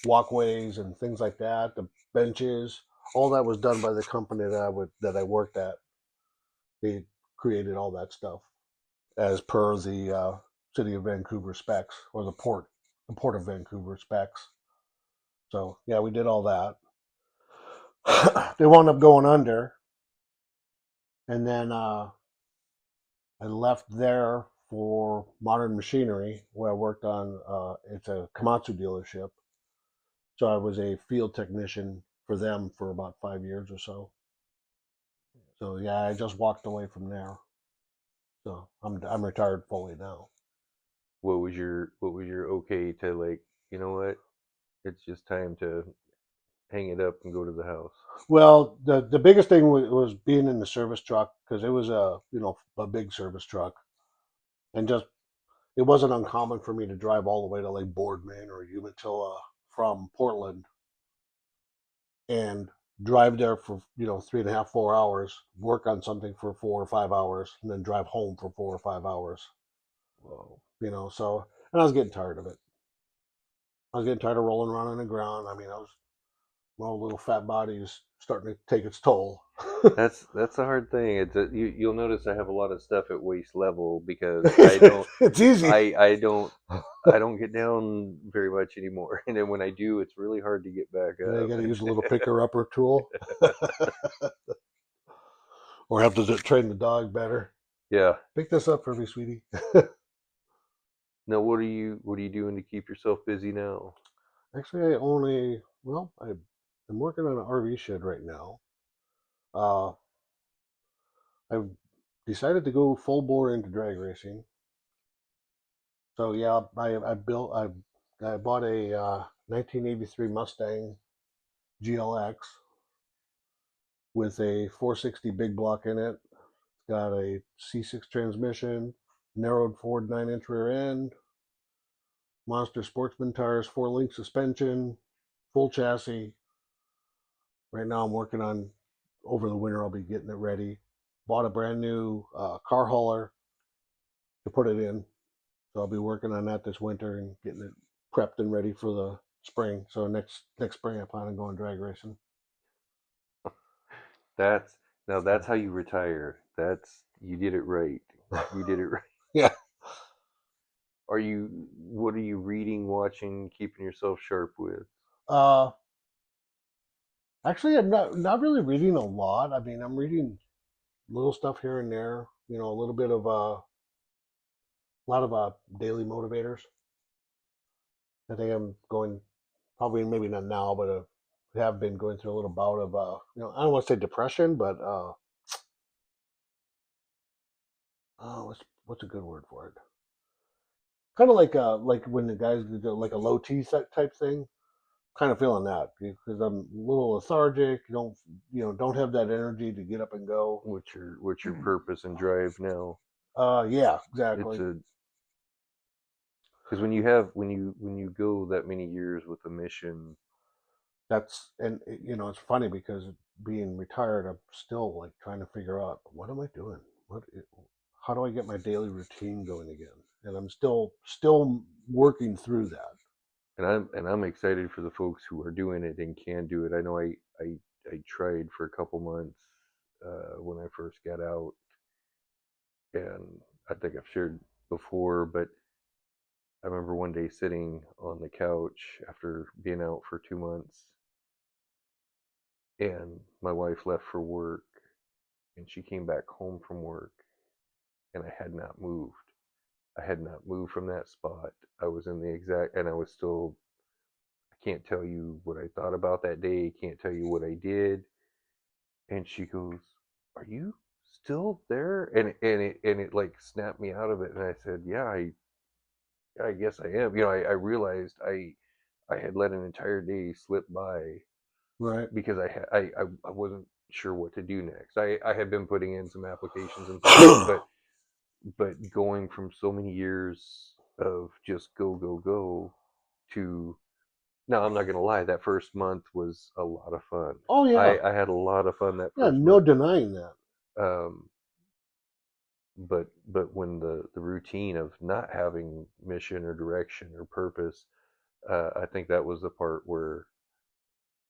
walkways and things like that, the benches, all that was done by the company that I worked at. They created all that stuff as per the city of Vancouver specs or the port of Vancouver specs. So yeah, we did all that. They wound up going under, and then I left there for Modern Machinery, where I worked on. It's a Komatsu dealership, so I was a field technician for them for about 5 years or so. So yeah, I just walked away from there. So I'm retired fully now. What was your okay to like? You know what? It's just time to hang it up and go to the house. Well, the biggest thing was being in the service truck because it was a big service truck, and just it wasn't uncommon for me to drive all the way to like Boardman or Umatilla from Portland and drive there for 3.5 4 hours, work on something for 4 or 5 hours, and then drive home for 4 or 5 hours. Wow. So and I was getting tired of it. I was getting tired of rolling around on the ground. I mean, my old little fat body is starting to take its toll. That's a hard thing. You'll notice I have a lot of stuff at waist level because I don't It's easy. I don't get down very much anymore. And then when I do, it's really hard to get back You up. got to And use a little picker upper tool, or have to train the dog better. yeah. Pick this up for me, sweetie. Now, what are you doing to keep yourself busy now? Actually, I'm working on an RV shed right now. Uh, I've decided to go full bore into drag racing. So yeah, I bought a 1983 Mustang GLX with a 460 big block in it. It's got a C6 transmission, narrowed Ford 9-inch rear end, Monster Sportsman tires, 4-link suspension, full chassis. Right now, I'm working on over the winter. I'll be getting it ready. Bought a brand new car hauler to put it in, so I'll be working on that this winter and getting it prepped and ready for the spring. So next spring, I plan on going drag racing. That's Now that's how you retire. That's You did it right. You did it right. Yeah. What are you reading, watching, keeping yourself sharp with? Uh, Actually, I'm not really reading a lot. I mean, I'm reading little stuff here and there. A little bit of a lot of daily motivators. I think I'm going probably maybe not now, but have been going through a little bout of I don't want to say depression, but what's a good word for it? Kind of like when the guys do like a low T set type thing. Kind of feeling that because I'm a little lethargic. Don't have that energy to get up and go. What's your purpose and drive now? Yeah, It's exactly. a because when you go that many years with a mission. That's and it's funny because being retired, I'm still like trying to figure out what am I doing? How do I get my daily routine going again? And I'm still working through that. And I'm excited for the folks who are doing it and can do it. I know I tried for a couple months when I first got out, and I think I've shared before, but I remember one day sitting on the couch after being out for 2 months, and my wife left for work, and she came back home from work, and I had not moved. I had not moved from that spot. I was in the exact, and I was still. I can't tell you what I thought about that day. Can't tell you what I did. And she goes, "Are you still there?" And it like snapped me out of it. And I said, "Yeah, I guess I am." I realized I had let an entire day slip by Right. because I wasn't sure what to do next. I had been putting in some applications and things, but going from so many years of just go go go to now, I'm not gonna lie, that first month was a lot of fun. Oh yeah, I had a lot of fun that yeah. first No month. denying that. Um, but when the routine of not having mission or direction or purpose, I think that was the part where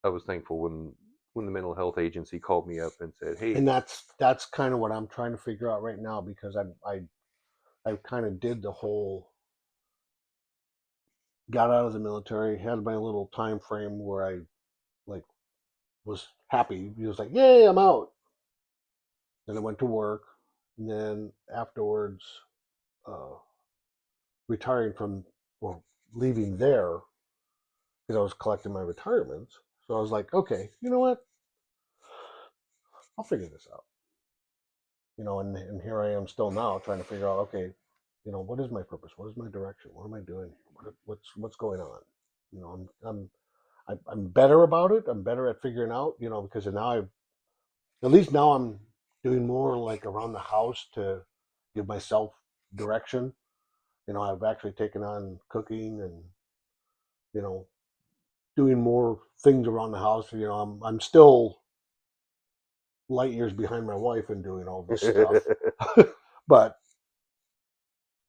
I was thankful when the mental health agency called me up and said, "Hey." And that's kind of what I'm trying to figure out right now because I kind of did the whole got out of the military, had my little time frame where I like was happy. He was like, "Yay, I'm out." Then I went to work, and then afterwards, uh, retiring from or leaving there because I was collecting my retirements. So I was like, "Okay, you know what? I'll figure this out." And here I am still now trying to figure out, okay, what is my purpose? What is my direction? What am I doing? What's going on? You know, I'm better about it. I'm better at figuring out, because now at least now I'm doing more like around the house to give myself direction. I've actually taken on cooking and, you know, doing more things around the house. I'm still light years behind my wife in doing all this stuff, but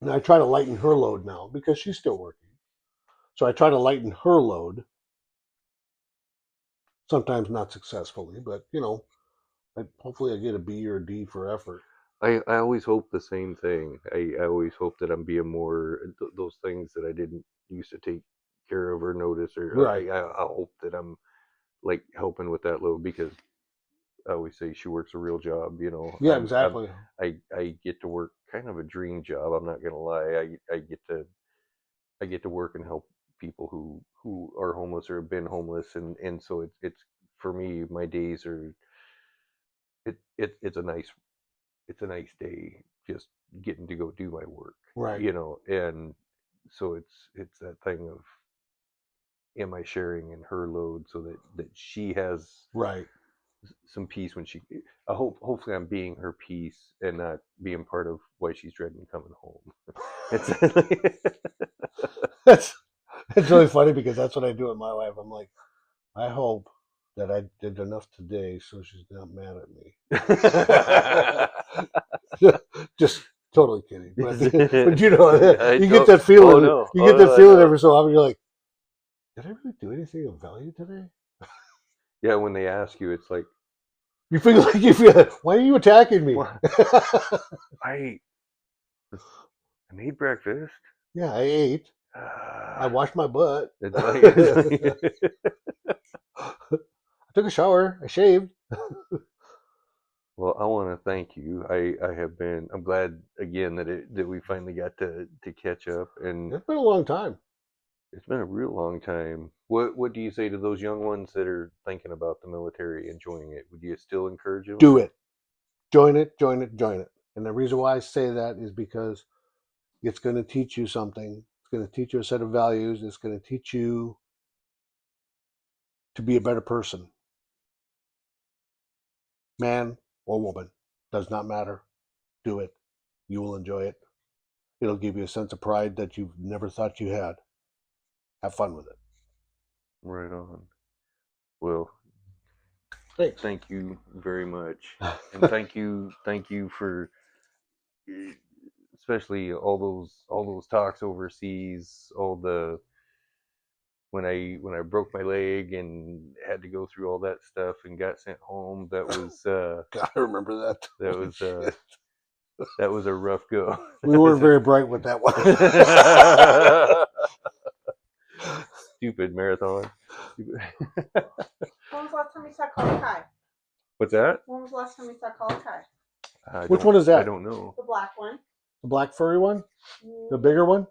I try to lighten her load now because she's still working. So I try to lighten her load, sometimes not successfully, but hopefully I get a B or a D for effort. I always hope the same thing. I always hope that I'm being more those things that I didn't used to take care of or notice, or Right. I hope that I'm like helping with that load because I always say she works a real job. Yeah, exactly. I get to work kind of a dream job. I'm not gonna lie. I get to work and help people who are homeless or have been homeless, and so it's for me. My days are it's a nice day just getting to go do my work, Right. and so it's that thing of am I sharing in her load so that she has Right. some peace when she hopefully I'm being her peace and not being part of why she's dreading coming home. It's That's it's really funny because that's what I do with my wife. I'm like, I hope that I did enough today so she's not mad at me. Just totally kidding. But I you get don't. that Oh feeling. no! You Oh get no! that I feeling know. every so often. You're like, did I really do anything of value today? Yeah, when they ask you, it's like, You feel like why are you attacking me? well, I I made breakfast. Yeah, I ate. I Uh, washed my butt. it's like, I I took a shower. I shaved. Well, I want to thank you. I have been. I'm glad again that we finally got to catch up, and It's been a long time. it's been a real long time. What do you say to those young ones that are thinking about the military, enjoying it? Would you still encourage them? Do it. Join it, join it, join it. And the reason why I say that is because it's going to teach you something. It's going to teach you a set of values. It's going to teach you to be a better person. Man or woman, does not matter. Do it. You will enjoy it. It'll give you a sense of pride that you've never thought you had. Have fun with it. Right on. Well, Thanks. thank you very much, and thank you for especially all those talks overseas, all the when I broke my leg and had to go through all that stuff and got sent home. That was I remember that. that was that was a rough go. We weren't very bright with that one. Stupid marathon. When was the last time you saw Colokai? What's that? When was the last time you saw Colokai? Which one is that? I don't know. The black one. The black furry one? The bigger one?